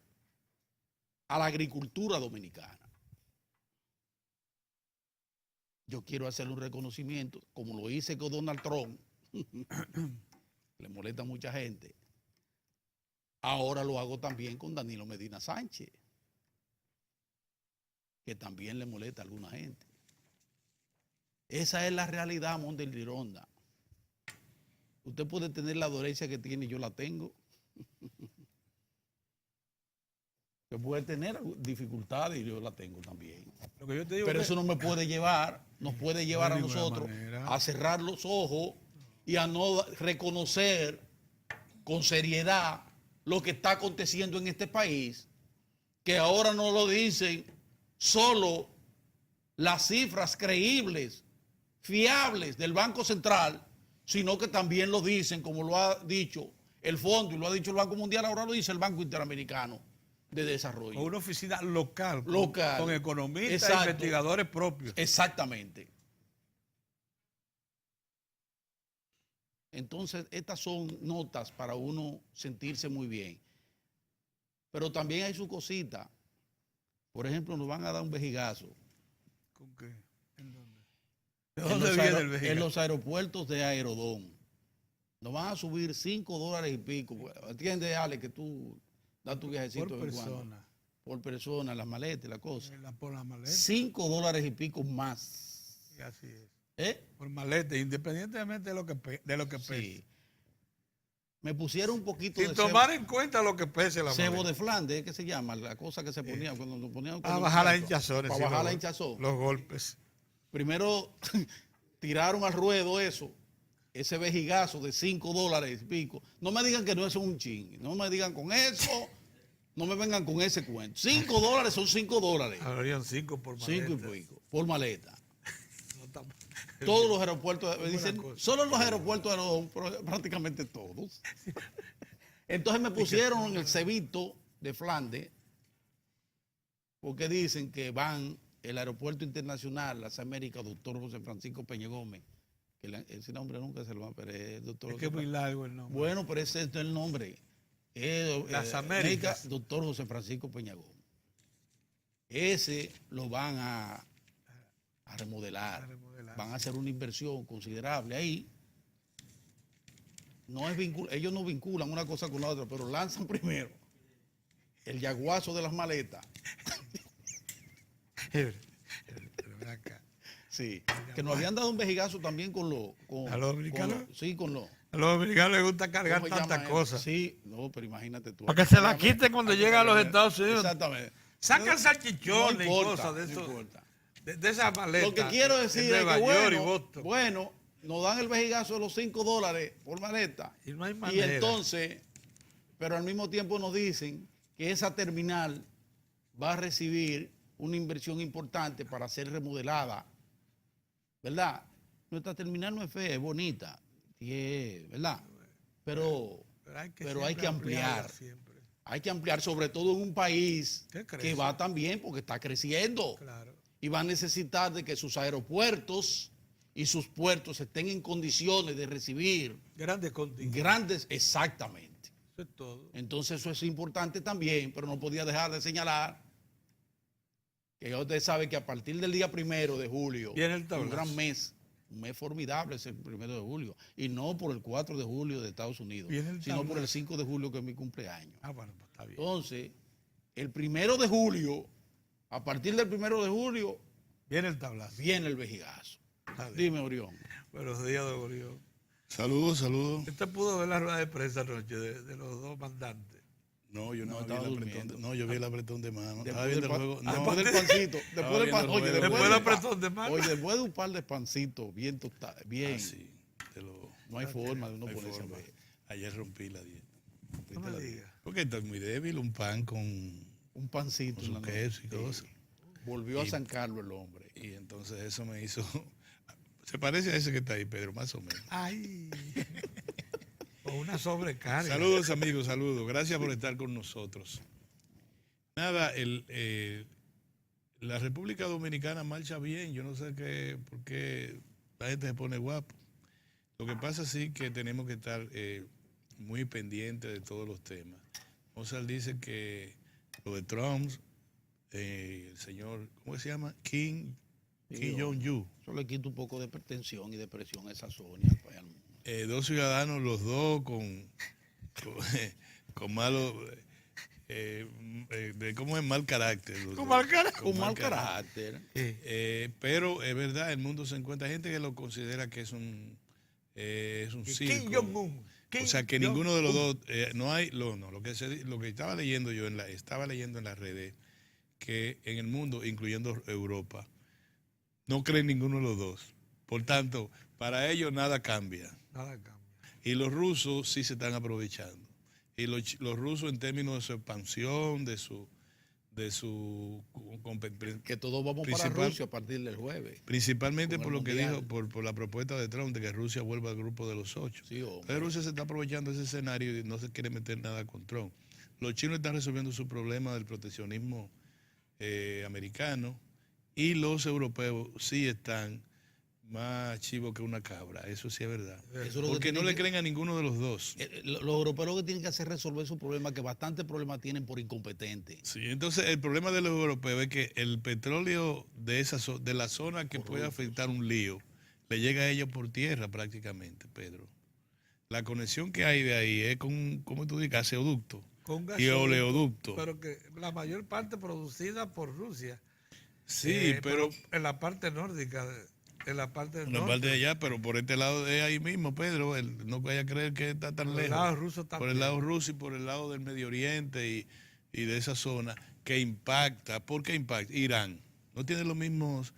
a la agricultura dominicana. Yo quiero hacerle un reconocimiento, como lo hice con Donald Trump, le molesta a mucha gente. Ahora lo hago también con Danilo Medina Sánchez, que también le molesta a alguna gente. Esa es la realidad, Monte Lironda. Usted puede tener la dolencia que tiene, yo la tengo. Usted puede tener dificultades y yo la tengo también. Lo que yo te digo pero eso no me puede llevar, nos puede llevar a nosotros a cerrar los ojos y a no reconocer con seriedad lo que está aconteciendo en este país, que ahora no lo dicen solo las cifras creíbles, fiables del Banco Central, sino que también lo dicen, como lo ha dicho el Fondo y lo ha dicho el Banco Mundial, ahora lo dice el Banco Interamericano de Desarrollo. O una oficina local. Con economistas. Exacto. E investigadores propios. Exactamente. Entonces, estas son notas para uno sentirse muy bien. Pero también hay su cosita. Por ejemplo, nos van a dar un vejigazo ¿Con qué? ¿En dónde? ¿De en dónde los, viene el en vejigazo? los aeropuertos de Aerodón. Nos van a subir $5 y pico. Entiende, Ale, que tú das tu viajecito Por de vez en cuando. persona. Por persona, las maletas, la cosa. Por la maleta. $5 y pico más. Y así es. ¿Eh? Por maleta, independientemente de lo que, de lo que pese. Sí. Me pusieron un poquito Sin de tomar en cuenta lo que pese la cebo maleta. de Flandes, ¿qué se llama? La cosa que se ponía cuando nos ponían. Para cuando bajar la nosotros- hinchazón. Para bajar la hinchazón. Los golpes. Primero tiraron al ruedo eso, ese vejigazo de $5 y pico. No me digan que no es un chin. No me digan con eso. No me vengan con ese cuento. $5 son $5. Habrían 5 por maleta. 5 y pico por maleta. No está- Todos los aeropuertos, buena dicen, cosa. solo los aeropuertos de Aerodón, pero prácticamente todos. Entonces me pusieron en el cebito de Flandes, porque dicen que van el aeropuerto internacional, las Américas, doctor José Francisco Peña Gómez, que ese nombre nunca se lo va a perder, el doctor Es que es muy largo el nombre. Bueno, pero ese es el nombre. Las Américas. Doctor José Francisco Peña Gómez. Ese lo van a remodelar. A remodelar. Van a hacer una inversión considerable ahí. No es ellos no vinculan una cosa con la otra, pero lanzan primero el yaguazo de las maletas. Pero ven acá. Sí, que nos habían dado un vejigazo también con los... ¿A los dominicanos? Sí, con los... A los americanos les gusta cargar ¿cómo se llama tantas eso? cosas. Sí, no, pero imagínate tú. Para que se la quiten cuando llega a los Estados Unidos. Exactamente. Sacan No salchichones y importa, cosas de no eso. importa. De esas maletas. Lo que quiero decir en es Nueva que York y bueno, Boston. bueno, nos dan el vejigazo de los $5 por maleta. Y no hay Y manera. entonces, pero al mismo tiempo nos dicen que esa terminal va a recibir una inversión importante para ser remodelada, ¿verdad? Nuestra terminal no es fea, es bonita, y es, ¿verdad? Pero hay que siempre ampliar. ampliarla siempre. Hay que ampliar, sobre todo en un país ¿Qué crees? que va tan bien porque está creciendo. Claro. Y va a necesitar de que sus aeropuertos y sus puertos estén en condiciones de recibir Grandes contingentes. grandes, exactamente. Eso es todo. Entonces eso es importante también, pero no podía dejar de señalar que ya usted sabe que a partir del día 1 de julio, Viene el tablazo. un gran mes, un mes formidable es el 1 de julio, y no por el 4 de julio de Estados Unidos, Viene el sino por el tablazo. 5 de julio que es mi cumpleaños. Ah, bueno, pues está bien. Entonces, el 1 de julio, a partir del 1 de julio, Viene el tablazo. viene el vejigazo. Está bien. Dime, Orión. Buenos días, don Orión. Saludos, saludos. ¿Usted pudo ver la rueda de prensa anoche de los dos mandantes? No, yo no, No, vi estaba el apretón durmiendo. no, yo vi el apretón de mano. Estaba Después viendo del, el juego. después No, del pancito, después del pan, viendo el oye, juego. Después del del apretón de mano. Oye, después de un par de pancitos bien tostados, bien, sí, no hay forma de uno no hay ponerse a forma. ver. Ayer rompí la dieta. No me La diga. dieta. Porque estoy muy débil, un pan con Un pancito. Con en su la noche. queso y Sí. cosas. Volvió a Y- San Carlos el hombre. y entonces eso me hizo. Se parece a ese que está ahí, Pedro, más o menos. Ay. O una sobrecarga. Saludos, amigos, saludos. Gracias por estar con nosotros. Nada, la República Dominicana marcha bien. Yo no sé por qué la gente se pone guapo. Lo que pasa sí que tenemos que estar muy pendientes de todos los temas. Mozart dice que lo de Trump, el señor, ¿cómo se llama? Kim Jong-un. Eso le quita un poco de pretensión y de presión a esa zona. Dos ciudadanos, los dos con malos, ¿cómo es? Mal carácter. los Con dos. mal carácter. Con mal carácter. Pero es verdad, el mundo se encuentra gente que lo considera que es un circo. Kim Jong-un. O sea, que ninguno de los dos, no hay, lo que estaba leyendo yo estaba leyendo en las redes, que en el mundo, incluyendo Europa, no creen ninguno de los dos. Por tanto, para ellos nada cambia. Nada cambia. Y los rusos sí se están aprovechando. Y los rusos en términos de su expansión, de su Que todos vamos para Principal- Rusia a partir del jueves. principalmente Con por el lo que mundial. dijo, por la propuesta de Trump de que Rusia vuelva al grupo de los 8. Sí, hombre. Entonces Rusia se está aprovechando de ese escenario y no se quiere meter nada con Trump. Los chinos están resolviendo su problema del proteccionismo americano y los europeos sí están más chivo que una cabra, eso sí es verdad. Eso es lo que Porque no tienen le que- creen a ninguno de los dos. Los europeos lo que tienen que hacer es resolver su problema, que bastantes problemas tienen por incompetentes. Sí, entonces el problema de los europeos es que el petróleo de la zona que puede afectar un lío, le llega a ellos por tierra prácticamente, Pedro. La conexión que hay de ahí es con, ¿cómo tú dices? Gaseoducto Con y gasoducto, oleoducto. pero que la mayor parte producida por Rusia. Sí, pero en la parte nórdica, en la parte del una norte. parte de allá, pero por este lado de ahí mismo, Pedro, no vaya a creer que está tan Por el lejos. lado ruso Por también. el lado ruso y por el lado del Medio Oriente y de esa zona que impacta. ¿Por qué impacta? Irán no tiene los mismos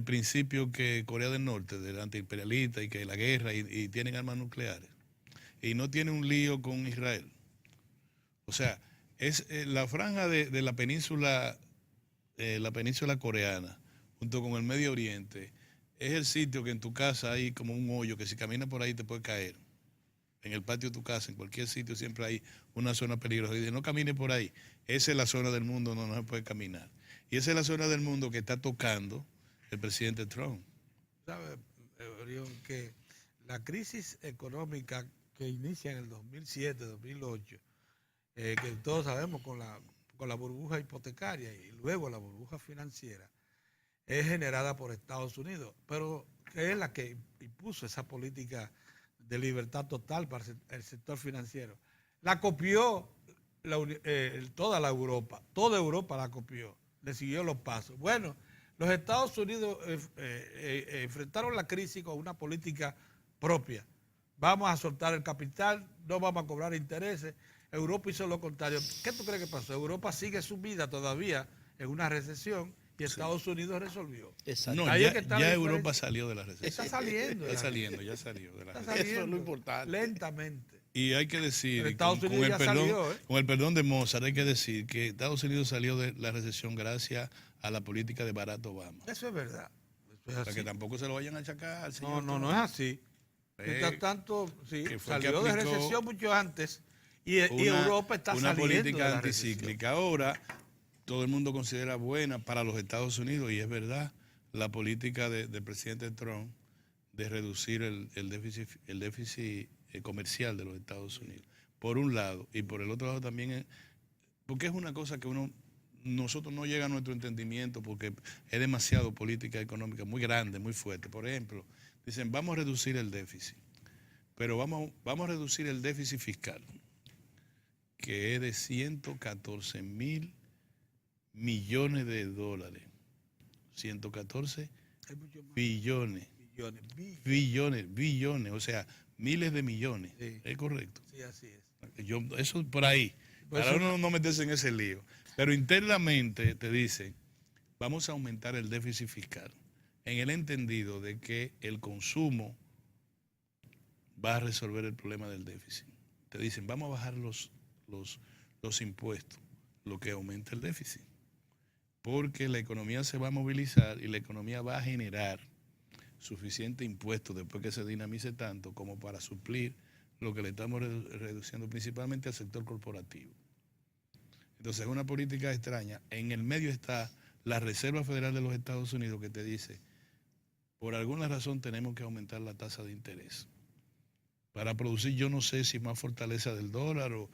principios que Corea del Norte, del antiimperialista y que la guerra y tienen armas nucleares. Y no tiene un lío con Israel. O sea, es la franja de la península coreana, junto con el Medio Oriente, es el sitio que en tu casa hay como un hoyo que si caminas por ahí te puede caer. En el patio de tu casa, en cualquier sitio, siempre hay una zona peligrosa. Y dice, no camine por ahí. Esa es la zona del mundo donde no se puede caminar. Y esa es la zona del mundo que está tocando el presidente Trump. ¿Sabe, Orión, que la crisis económica que inicia en el 2007, 2008, que todos sabemos con la burbuja hipotecaria y luego la burbuja financiera, es generada por Estados Unidos, pero que es la que impuso esa política de libertad total para el sector financiero. La copió toda Europa la copió, le siguió los pasos. Bueno, los Estados Unidos enfrentaron la crisis con una política propia. Vamos a soltar el capital, no vamos a cobrar intereses. Europa hizo lo contrario. ¿Qué tú crees que pasó? Europa sigue sumida todavía en una recesión y Estados Unidos resolvió. Exacto. No, Ahí es ya, que está ya la Europa diferencia. salió de la recesión. Está saliendo. Está saliendo, ya salió de la Está recesión. saliendo. Eso es lo importante. Lentamente. Y hay que decir, Pero Estados Unidos ya salió, ¿eh? con el perdón de Mozart, hay que decir que Estados Unidos salió de la recesión gracias a la política de Barack Obama. Eso es verdad. Eso es Para así. que tampoco se lo vayan a achacar al No, señor no, Trump. no es así. Mientras tanto, sí, que fue que salió de aplicó recesión mucho antes y una- Europa está una saliendo de política la recesión. anticíclica. Ahora todo el mundo considera buena para los Estados Unidos y es verdad la política del presidente Trump de reducir el déficit comercial de los Estados Unidos, por un lado, y por el otro lado también, porque es una cosa que nosotros no llega a nuestro entendimiento porque es demasiado política económica, muy grande, muy fuerte. Por ejemplo, dicen, vamos a reducir el déficit, pero vamos a reducir el déficit fiscal, que es de 114.000 millones de dólares. 114 Hay mucho más. billones. Billones, o sea, miles de millones. Sí. ¿Es correcto? Sí, así es. Eso por ahí, Pues para eso uno no meterse en ese lío. Pero internamente te dicen, vamos a aumentar el déficit fiscal, en el entendido de que el consumo va a resolver el problema del déficit. Te dicen, vamos a bajar los impuestos, lo que aumenta el déficit. Porque la economía se va a movilizar y la economía va a generar suficiente impuesto después que se dinamice tanto como para suplir lo que le estamos reduciendo principalmente al sector corporativo. Entonces es una política extraña. En el medio está la Reserva Federal de los Estados Unidos que te dice, por alguna razón tenemos que aumentar la tasa de interés para producir, yo no sé si más fortaleza del dólar o...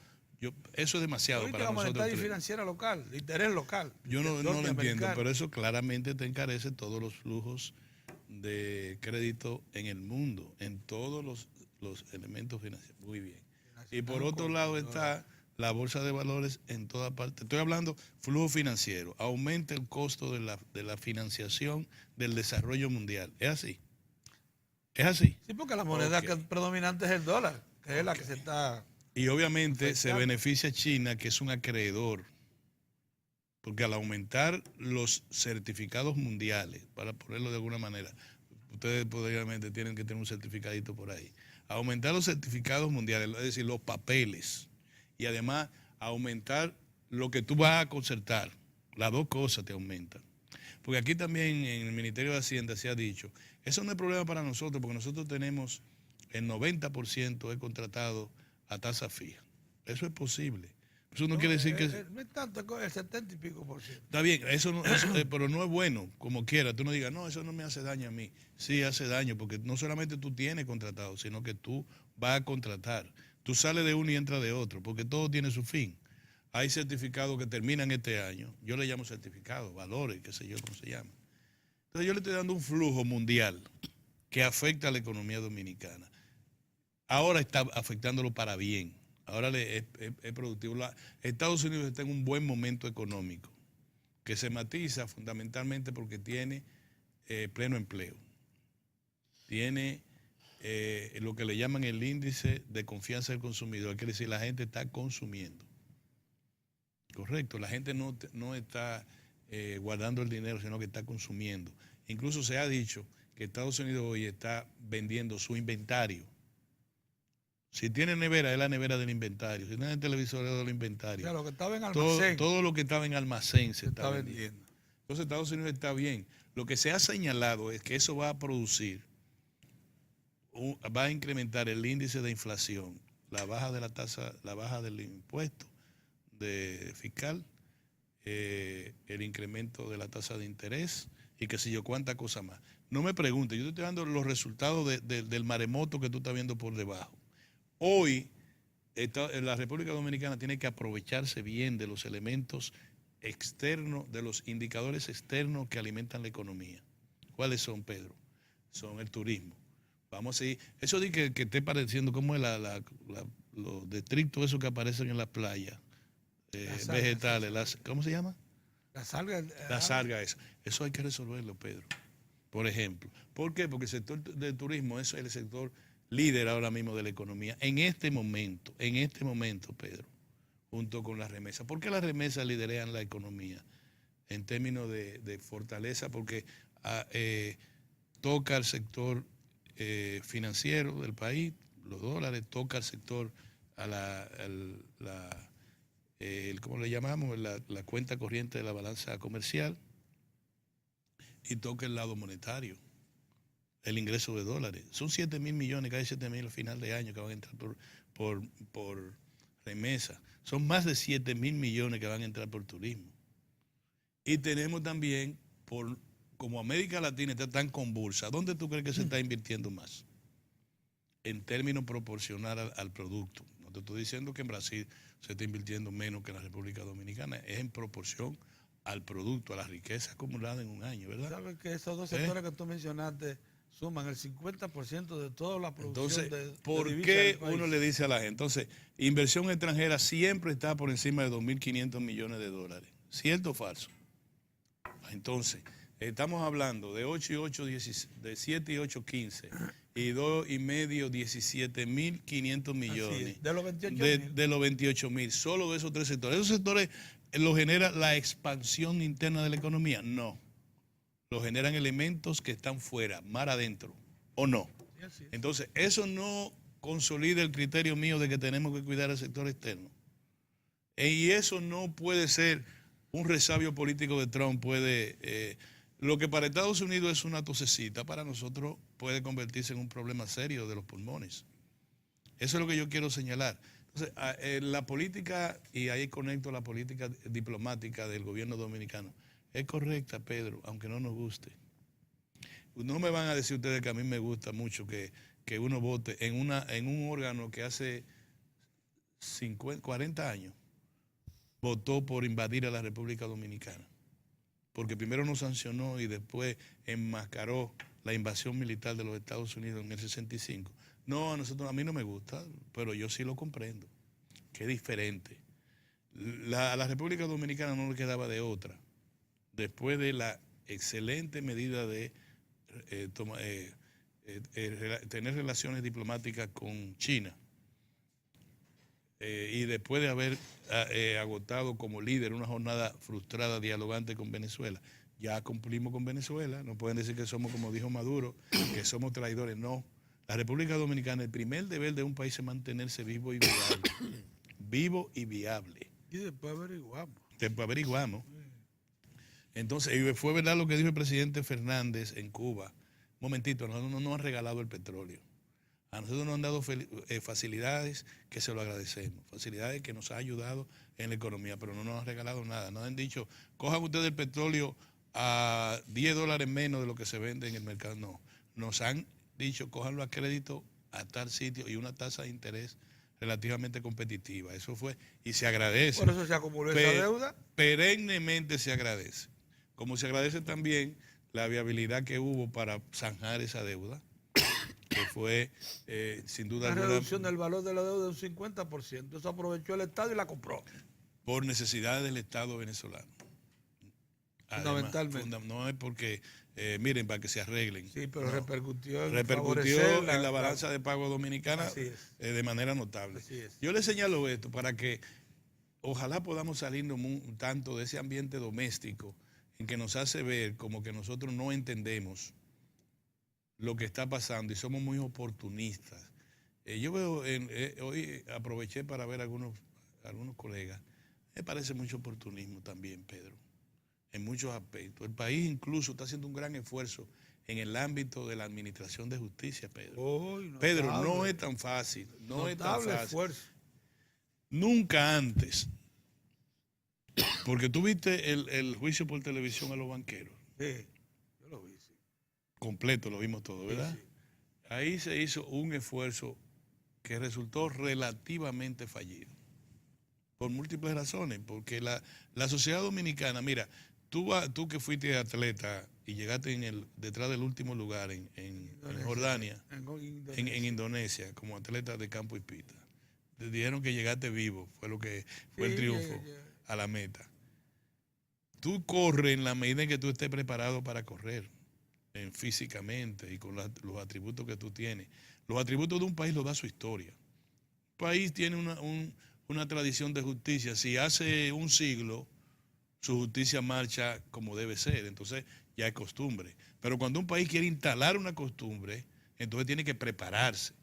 eso es demasiado Política para nosotros. monetaria y financiera local, de interés local. Yo no lo entiendo, norteamericano. pero eso claramente te encarece todos los flujos de crédito en el mundo, en todos los elementos financieros. Muy bien. Y por otro lado está la bolsa de valores en toda parte. Estoy hablando flujo financiero. Aumenta el costo de la financiación del desarrollo mundial. ¿Es así? ¿Es así? Sí, porque la moneda Ok. que predominante es el dólar, que es la que se está... Y obviamente se Afectando. beneficia China, que es un acreedor, porque al aumentar los certificados mundiales, para ponerlo de alguna manera, ustedes posiblemente tienen que tener un certificadito por ahí, aumentar los certificados mundiales, es decir, los papeles, y además aumentar lo que tú vas a concertar, las dos cosas te aumentan. Porque aquí también en el Ministerio de Hacienda se ha dicho, eso no es problema para nosotros, porque nosotros tenemos el 90% es contratado a tasa fija. Eso es posible, Eso no quiere decir que... No es tanto, el 70 y pico por ciento. Está bien, pero no es bueno, como quiera. Tú no digas, no, eso no me hace daño a mí. Sí hace daño, porque no solamente tú tienes contratado, sino que tú vas a contratar. Tú sales de uno y entras de otro, porque todo tiene su fin. Hay certificados que terminan este año. Yo le llamo certificados, valores, qué sé yo cómo se llama. Entonces yo le estoy dando un flujo mundial que afecta a la economía dominicana. Ahora está afectándolo para bien. Ahora es productivo. Estados Unidos está en un buen momento económico, que se matiza fundamentalmente porque tiene pleno empleo. Tiene lo que le llaman el índice de confianza del consumidor, quiere decir la gente está consumiendo. Correcto, la gente no está guardando el dinero, sino que está consumiendo. Incluso se ha dicho que Estados Unidos hoy está vendiendo su inventario. Si tiene nevera, es la nevera del inventario. Si tiene televisor, es del inventario. O sea, lo que estaba en almacén. Todo lo que estaba en almacén se está vendiendo. vendiendo. Entonces Estados Unidos está bien. Lo que se ha señalado es que eso va a producir, va a incrementar el índice de inflación, la baja de la tasa, la baja del impuesto fiscal, el incremento de la tasa de interés y qué sé yo cuánta cosa más. No me preguntes, yo te estoy dando los resultados del maremoto que tú estás viendo por debajo. Hoy la República Dominicana tiene que aprovecharse bien de los elementos externos, de los indicadores externos que alimentan la economía. ¿Cuáles son, Pedro? Son el turismo. Vamos a seguir. Eso de que esté pareciendo como es los detritos esos que aparecen en las playas, vegetales, ¿cómo se llama? Las algas. Las algas, eso hay que resolverlo, Pedro. Por ejemplo. ¿Por qué? Porque el sector del turismo es el sector líder ahora mismo de la economía. En este momento, Pedro, junto con las remesas. ¿Por qué las remesas liderean la economía? En términos de fortaleza, porque toca al sector financiero del país, los dólares, toca al sector, ¿cómo le llamamos? La cuenta corriente de la balanza comercial, y toca el lado monetario, el ingreso de dólares. Son 7.000 millones, casi 7.000 al final de año que van a entrar por remesa. Son más de 7.000 millones que van a entrar por turismo. Y tenemos también, como América Latina está tan convulsa, ¿dónde tú crees que se está invirtiendo más? En términos proporcionales al producto. No te estoy diciendo que en Brasil se está invirtiendo menos que en la República Dominicana, es en proporción al producto, a la riqueza acumulada en un año, ¿verdad? ¿Sabes que esos dos sectores que tú mencionaste suman el 50% de toda la producción? Entonces, ¿por qué uno le dice a la gente? Entonces, inversión extranjera siempre está por encima de 2.500 millones de dólares. ¿Cierto o falso? Entonces, estamos hablando de 8 y 8, 10, de 7 y 8, 15, y 2 y medio, 17.500 millones. De los 28.000. De los 28.000, solo de esos tres sectores. ¿Esos sectores lo genera la expansión interna de la economía? No. Lo generan elementos que están fuera, mar adentro, ¿o no? Sí. Entonces, eso no consolida el criterio mío de que tenemos que cuidar el sector externo. Y eso no puede ser un resabio político de Trump. Lo que para Estados Unidos es una tosecita, para nosotros puede convertirse en un problema serio de los pulmones. Eso es lo que yo quiero señalar. Entonces, la política, y ahí conecto la política diplomática del gobierno dominicano, es correcta, Pedro, aunque no nos guste. No me van a decir ustedes que a mí me gusta mucho que uno vote en un órgano que hace 40 años votó por invadir a la República Dominicana. Porque primero nos sancionó y después enmascaró la invasión militar de los Estados Unidos en el 65. No, a mí no me gusta, pero yo sí lo comprendo. Qué diferente. A la República Dominicana no le quedaba de otra. Después de la excelente medida de tener relaciones diplomáticas con China, y después de haber agotado como líder una jornada frustrada dialogante con Venezuela, ya cumplimos con Venezuela. No pueden decir que somos, como dijo Maduro, que somos traidores. No. La República Dominicana, el primer deber de un país es mantenerse vivo y viable. Vivo y viable. Y después averiguamos. Entonces, y fue verdad lo que dijo el presidente Fernández en Cuba. Un momentito, no han regalado el petróleo. A nosotros nos han dado facilidades que se lo agradecemos, facilidades que nos ha ayudado en la economía, pero no nos han regalado nada. Nos han dicho, cojan ustedes el petróleo a $10 menos de lo que se vende en el mercado. No, nos han dicho, cójanlo a crédito a tal sitio y una tasa de interés relativamente competitiva. Eso fue, y se agradece. Por eso se acumuló esa deuda. Perennemente se agradece. Como se agradece también la viabilidad que hubo para zanjar esa deuda, que fue sin duda Una alguna reducción del valor de la deuda de un 50%. Eso aprovechó el Estado y la compró. por necesidad del Estado venezolano. Fundamentalmente. No es porque, miren, para que se arreglen. Sí, pero no. repercutió en en la balanza de pago dominicana de manera notable. Así es. Yo le señalo esto para que ojalá podamos salirnos un tanto de ese ambiente doméstico en que nos hace ver como que nosotros no entendemos lo que está pasando y somos muy oportunistas. Yo veo, hoy aproveché para ver algunos colegas, me parece mucho oportunismo también, Pedro, en muchos aspectos. El país incluso está haciendo un gran esfuerzo en el ámbito de la administración de justicia, Pedro. Pedro, no es tan fácil, no es tan fácil. Esfuerzo. Nunca antes, porque tú viste el juicio por televisión a los banqueros. Sí, yo lo vi, sí. Completo, lo vimos todo, ¿verdad? Sí, sí. Ahí se hizo un esfuerzo que resultó relativamente fallido, por múltiples razones, porque la sociedad dominicana, mira, tú que fuiste atleta y llegaste detrás del último lugar en Jordania, en Indonesia, como atleta de campo y pista, te dijeron que llegaste vivo, fue lo que fue el triunfo a la meta. Tú corres en la medida en que tú estés preparado para correr, físicamente y con los atributos que tú tienes. Los atributos de un país los da su historia. Un país tiene una tradición de justicia. Si hace un siglo su justicia marcha como debe ser, entonces ya es costumbre. Pero cuando un país quiere instalar una costumbre, entonces tiene que prepararse.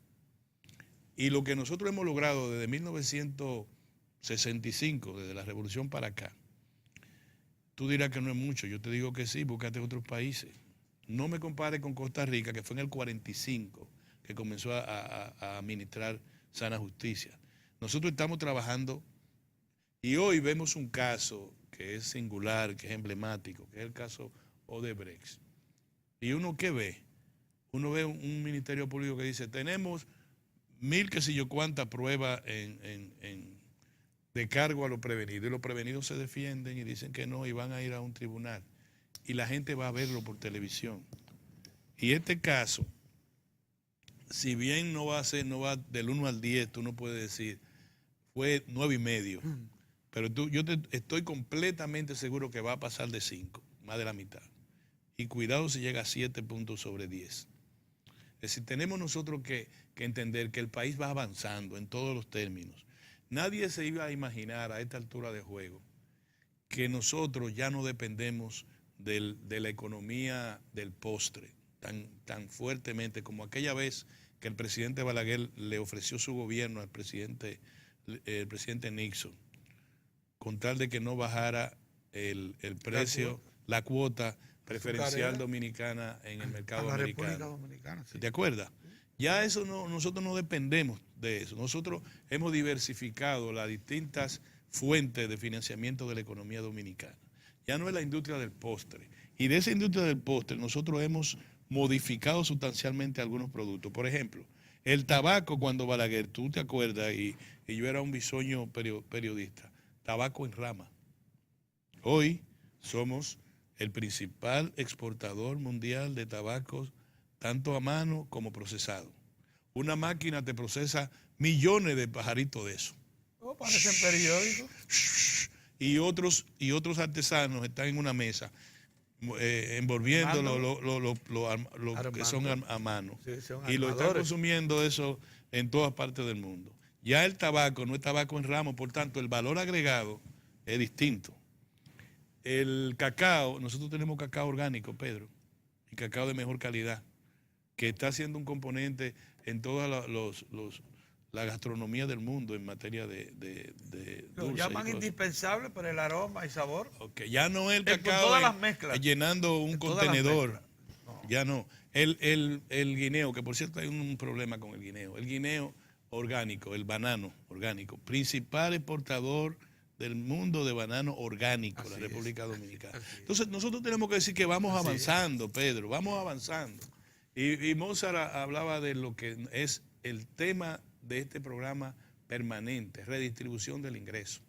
Y lo que nosotros hemos logrado desde 1965, desde la revolución para acá, tú dirás que no es mucho, yo te digo que sí, búscate otros países. No me compares con Costa Rica, que fue en el 45 que comenzó a administrar sana justicia. Nosotros estamos trabajando y hoy vemos un caso que es singular, que es emblemático, que es el caso Odebrecht. ¿Y uno qué ve? Uno ve un ministerio público que dice, tenemos 1000 qué sé yo cuántas pruebas de cargo a los prevenidos. Y los prevenidos se defienden y dicen que no y van a ir a un tribunal. Y la gente va a verlo por televisión. Y este caso, si bien no va del 1 al 10, tú no puedes decir, fue 9,5. Pero estoy completamente seguro que va a pasar de 5, más de la mitad. Y cuidado si llega a 7 puntos sobre 10. Es decir, tenemos nosotros que entender que el país va avanzando en todos los términos. Nadie se iba a imaginar a esta altura de juego que nosotros ya no dependemos de la economía del postre tan fuertemente como aquella vez que el presidente Balaguer le ofreció su gobierno al presidente Nixon, con tal de que no bajara el precio, la cuota preferencial dominicana en el mercado americano. República Dominicana, sí. ¿Te acuerdas? Ya eso nosotros no dependemos de eso. Nosotros hemos diversificado las distintas fuentes de financiamiento de la economía dominicana. Ya no es la industria del postre. Y de esa industria del postre nosotros hemos modificado sustancialmente algunos productos. Por ejemplo, el tabaco, cuando Balaguer, tú te acuerdas, y yo era un bisoño periodista, tabaco en rama. Hoy somos el principal exportador mundial de tabacos, tanto a mano como procesado. Una máquina te procesa millones de pajaritos de eso. Parecen periódicos. Y otros artesanos están en una mesa envolviendo lo que son a mano. Sí, y lo están consumiendo eso en todas partes del mundo. Ya el tabaco no es tabaco en ramo, por tanto el valor agregado es distinto. El cacao, nosotros tenemos cacao orgánico, Pedro, y cacao de mejor calidad, que está siendo un componente en toda la gastronomía del mundo en materia de lo dulce. Llaman indispensable por el aroma y sabor. Okay, ya no es el cacao todas las mezclas. Llenando un contenedor. No. Ya no. El guineo, que por cierto hay un problema con el guineo. El guineo orgánico, el banano orgánico, principal exportador del mundo de banano orgánico, la República Dominicana. Entonces nosotros tenemos que decir que vamos avanzando, Pedro, vamos avanzando. Y Mozart hablaba de lo que es el tema de este programa permanente, redistribución del ingreso.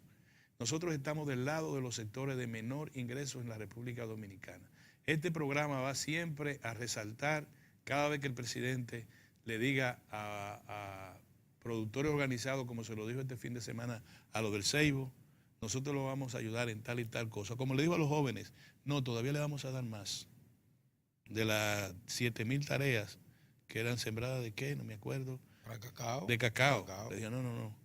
Nosotros estamos del lado de los sectores de menor ingreso en la República Dominicana. Este programa va siempre a resaltar cada vez que el presidente le diga a productores organizados, como se lo dijo este fin de semana a los del Ceibo, nosotros lo vamos a ayudar en tal y tal cosa. Como le digo a los jóvenes, no, todavía le vamos a dar más. De las 7,000 tareas que eran sembradas de qué, no me acuerdo. Para cacao. De cacao. Le dije, no.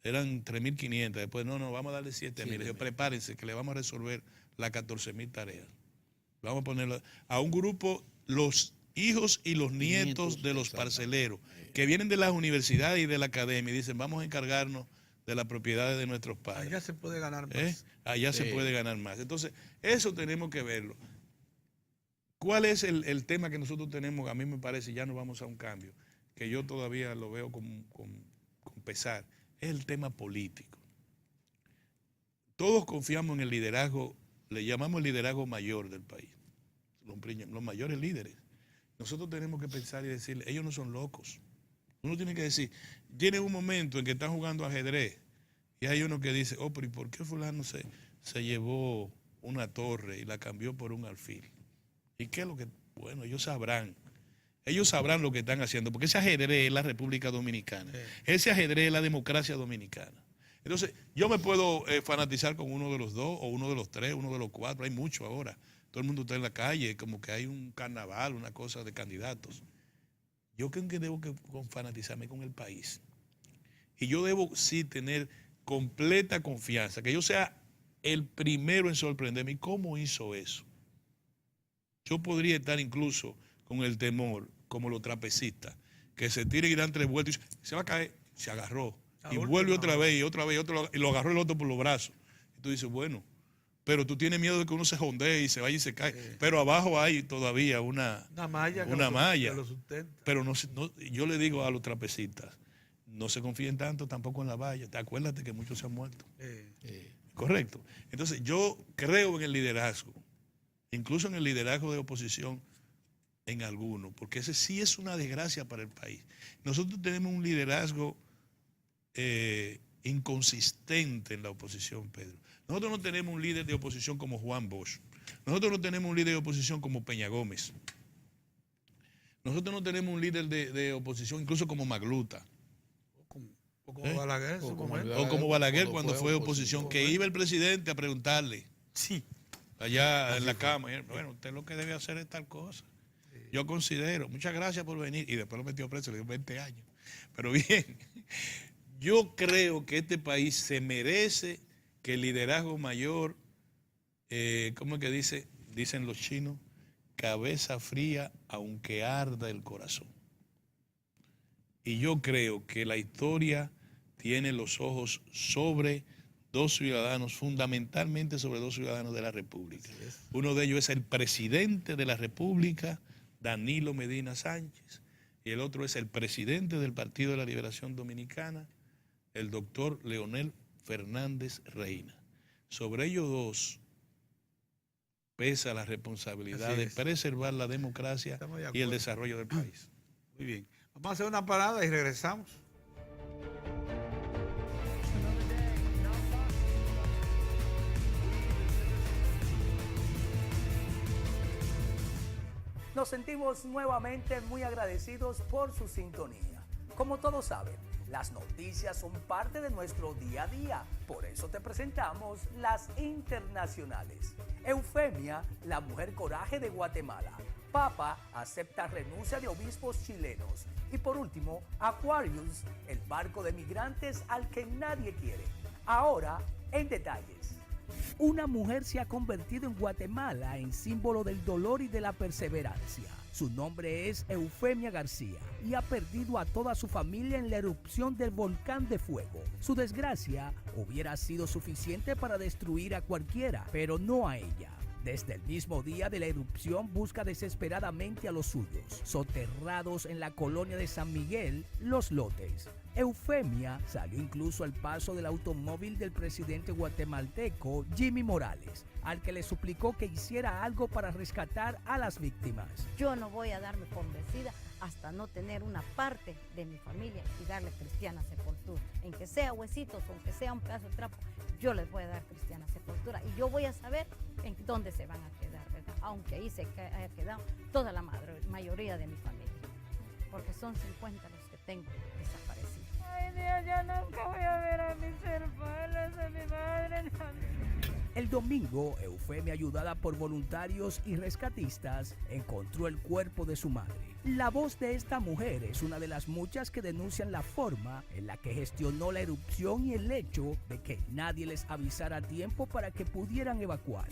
Eran 3,500. Después, no, vamos a darle 7,000. Le dije, prepárense que le vamos a resolver las 14,000 tareas. Vamos a ponerlo a un grupo, los hijos y los nietos de los parceleros, que vienen de las universidades y de la academia y dicen, vamos a encargarnos de las propiedades de nuestros padres. Allá se puede ganar más. Allá se puede ganar más. Entonces, eso tenemos que verlo. ¿Cuál es el tema que nosotros tenemos? A mí me parece, ya no vamos a un cambio, que yo todavía lo veo con pesar, es el tema político. Todos confiamos en el liderazgo, le llamamos el liderazgo mayor del país, los mayores líderes. Nosotros tenemos que pensar y decirle, ellos no son locos. Uno tiene que decir, tiene un momento en que están jugando ajedrez y hay uno que dice, pero ¿y por qué fulano se llevó una torre y la cambió por un alfil? ¿Y qué es lo que? Bueno, ellos sabrán lo que están haciendo, porque ese ajedrez es la República Dominicana, ese ajedrez es la democracia dominicana. Entonces, yo me puedo fanatizar con uno de los dos, o uno de los tres, uno de los cuatro, hay mucho ahora. Todo el mundo está en la calle, como que hay un carnaval, una cosa de candidatos. Yo creo que debo fanatizarme con el país. Y yo debo sí tener completa confianza, que yo sea el primero en sorprenderme. ¿Y cómo hizo eso? Yo podría estar incluso con el temor, como los trapecistas, que se tiran y dan 3 vueltas y se va a caer, se agarró. Y vuelve otra vez, y lo agarró el otro por los brazos. Y tú dices, bueno, pero tú tienes miedo de que uno se jondee y se vaya y se cae. Pero abajo hay todavía una malla. Que lo sustenta. Pero no, yo le digo a los trapecistas, no se confíen tanto tampoco en la valla. Acuérdate que muchos se han muerto. Correcto. Entonces, yo creo en el liderazgo, incluso en el liderazgo de oposición en algunos, porque ese sí es una desgracia para el país. Nosotros tenemos un liderazgo inconsistente en la oposición, Pedro. Nosotros no tenemos un líder de oposición como Juan Bosch. Nosotros no tenemos un líder de oposición como Peña Gómez. Nosotros no tenemos un líder de oposición incluso como Magluta. O como Balaguer. O como Balaguer cuando fue oposición, que iba el presidente a preguntarle. Sí. Allá en la cama. Bueno, usted lo que debe hacer es tal cosa. Yo considero, muchas gracias por venir. Y después lo metió preso, le dio 20 años. Pero bien, yo creo que este país se merece que el liderazgo mayor, ¿cómo es que dicen los chinos? Cabeza fría aunque arda el corazón. Y yo creo que la historia tiene los ojos sobre 2 ciudadanos, fundamentalmente sobre 2 ciudadanos de la República. Uno de ellos es el presidente de la República, Danilo Medina Sánchez, y el otro es el presidente del Partido de la Liberación Dominicana, el doctor Leonel Fernández Reina. Sobre ellos dos pesa la responsabilidad de preservar la democracia y el desarrollo del país. Muy bien. Vamos a hacer una parada y regresamos. Nos sentimos nuevamente muy agradecidos por su sintonía. Como todos saben, las noticias son parte de nuestro día a día. Por eso te presentamos las internacionales. Eufemia, la mujer coraje de Guatemala. Papa acepta renuncia de obispos chilenos. Y por último, Aquarius, el barco de migrantes al que nadie quiere. Ahora, en detalles. Una mujer se ha convertido en Guatemala en símbolo del dolor y de la perseverancia. Su nombre es Eufemia García y ha perdido a toda su familia en la erupción del volcán de fuego. Su desgracia hubiera sido suficiente para destruir a cualquiera, pero no a ella. Desde el mismo día de la erupción busca desesperadamente a los suyos, soterrados en la colonia de San Miguel, Los Lotes. Eufemia salió incluso al paso del automóvil del presidente guatemalteco Jimmy Morales, al que le suplicó que hiciera algo para rescatar a las víctimas. Yo no voy a darme por vencida hasta no tener una parte de mi familia y darle cristiana sepultura. En que sea huesitos o en que sea un pedazo de trapo, yo les voy a dar cristiana sepultura y yo voy a saber en dónde se van a quedar, ¿verdad? Aunque ahí se haya quedado toda la mayoría de mi familia, porque son 50 los que tengo desaparecidos. Ay Dios, yo nunca voy a ver a mis hermanos, a mi madre, no. El domingo, Eufemia, ayudada por voluntarios y rescatistas, encontró el cuerpo de su madre. La voz de esta mujer es una de las muchas que denuncian la forma en la que gestionó la erupción y el hecho de que nadie les avisara a tiempo para que pudieran evacuar.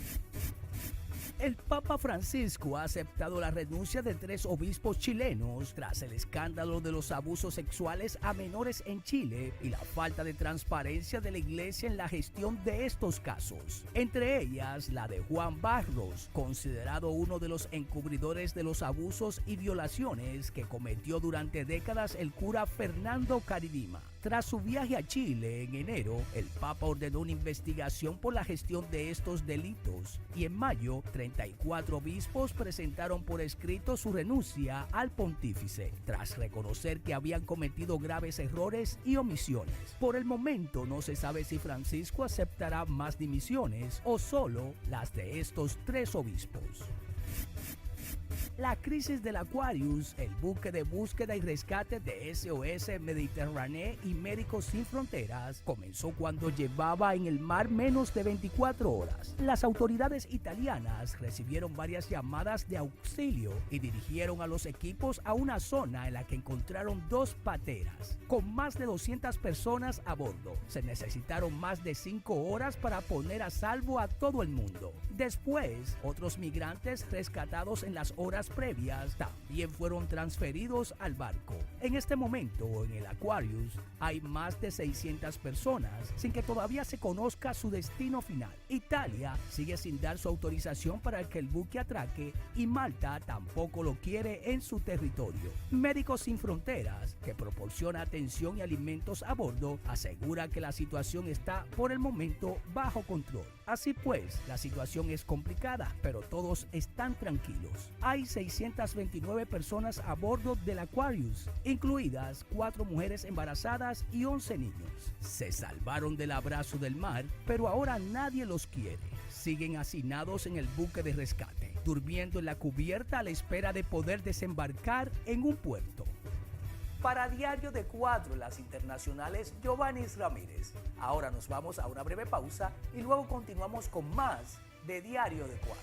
El Papa Francisco ha aceptado la renuncia de 3 obispos chilenos tras el escándalo de los abusos sexuales a menores en Chile y la falta de transparencia de la Iglesia en la gestión de estos casos. Entre ellas, la de Juan Barros, considerado uno de los encubridores de los abusos y violaciones que cometió durante décadas el cura Fernando Caridima. Tras su viaje a Chile en enero, el Papa ordenó una investigación por la gestión de estos delitos y en mayo 34 obispos presentaron por escrito su renuncia al pontífice, tras reconocer que habían cometido graves errores y omisiones. Por el momento no se sabe si Francisco aceptará más dimisiones o solo las de estos 3 obispos. La crisis del Aquarius, el buque de búsqueda y rescate de SOS Mediterráneo y Médicos Sin Fronteras, comenzó cuando llevaba en el mar menos de 24 horas. Las autoridades italianas recibieron varias llamadas de auxilio y dirigieron a los equipos a una zona en la que encontraron 2 pateras, con más de 200 personas a bordo. Se necesitaron más de 5 horas para poner a salvo a todo el mundo. Después, otros migrantes rescatados en las horas previas también fueron transferidos al barco. En este momento, en el Aquarius, hay más de 600 personas sin que todavía se conozca su destino final. Italia sigue sin dar su autorización para que el buque atraque y Malta tampoco lo quiere en su territorio. Médicos Sin Fronteras, que proporciona atención y alimentos a bordo, asegura que la situación está por el momento bajo control. Así pues, la situación es complicada, pero todos están tranquilos. Hay 629 personas a bordo del Aquarius, incluidas 4 mujeres embarazadas y 11 niños. Se salvaron del abrazo del mar, pero ahora nadie los quiere. Siguen hacinados en el buque de rescate, durmiendo en la cubierta a la espera de poder desembarcar en un puerto. Para Diario de 4, las internacionales, Giovanni Ramírez. Ahora nos vamos a una breve pausa y luego continuamos con más de Diario de 4.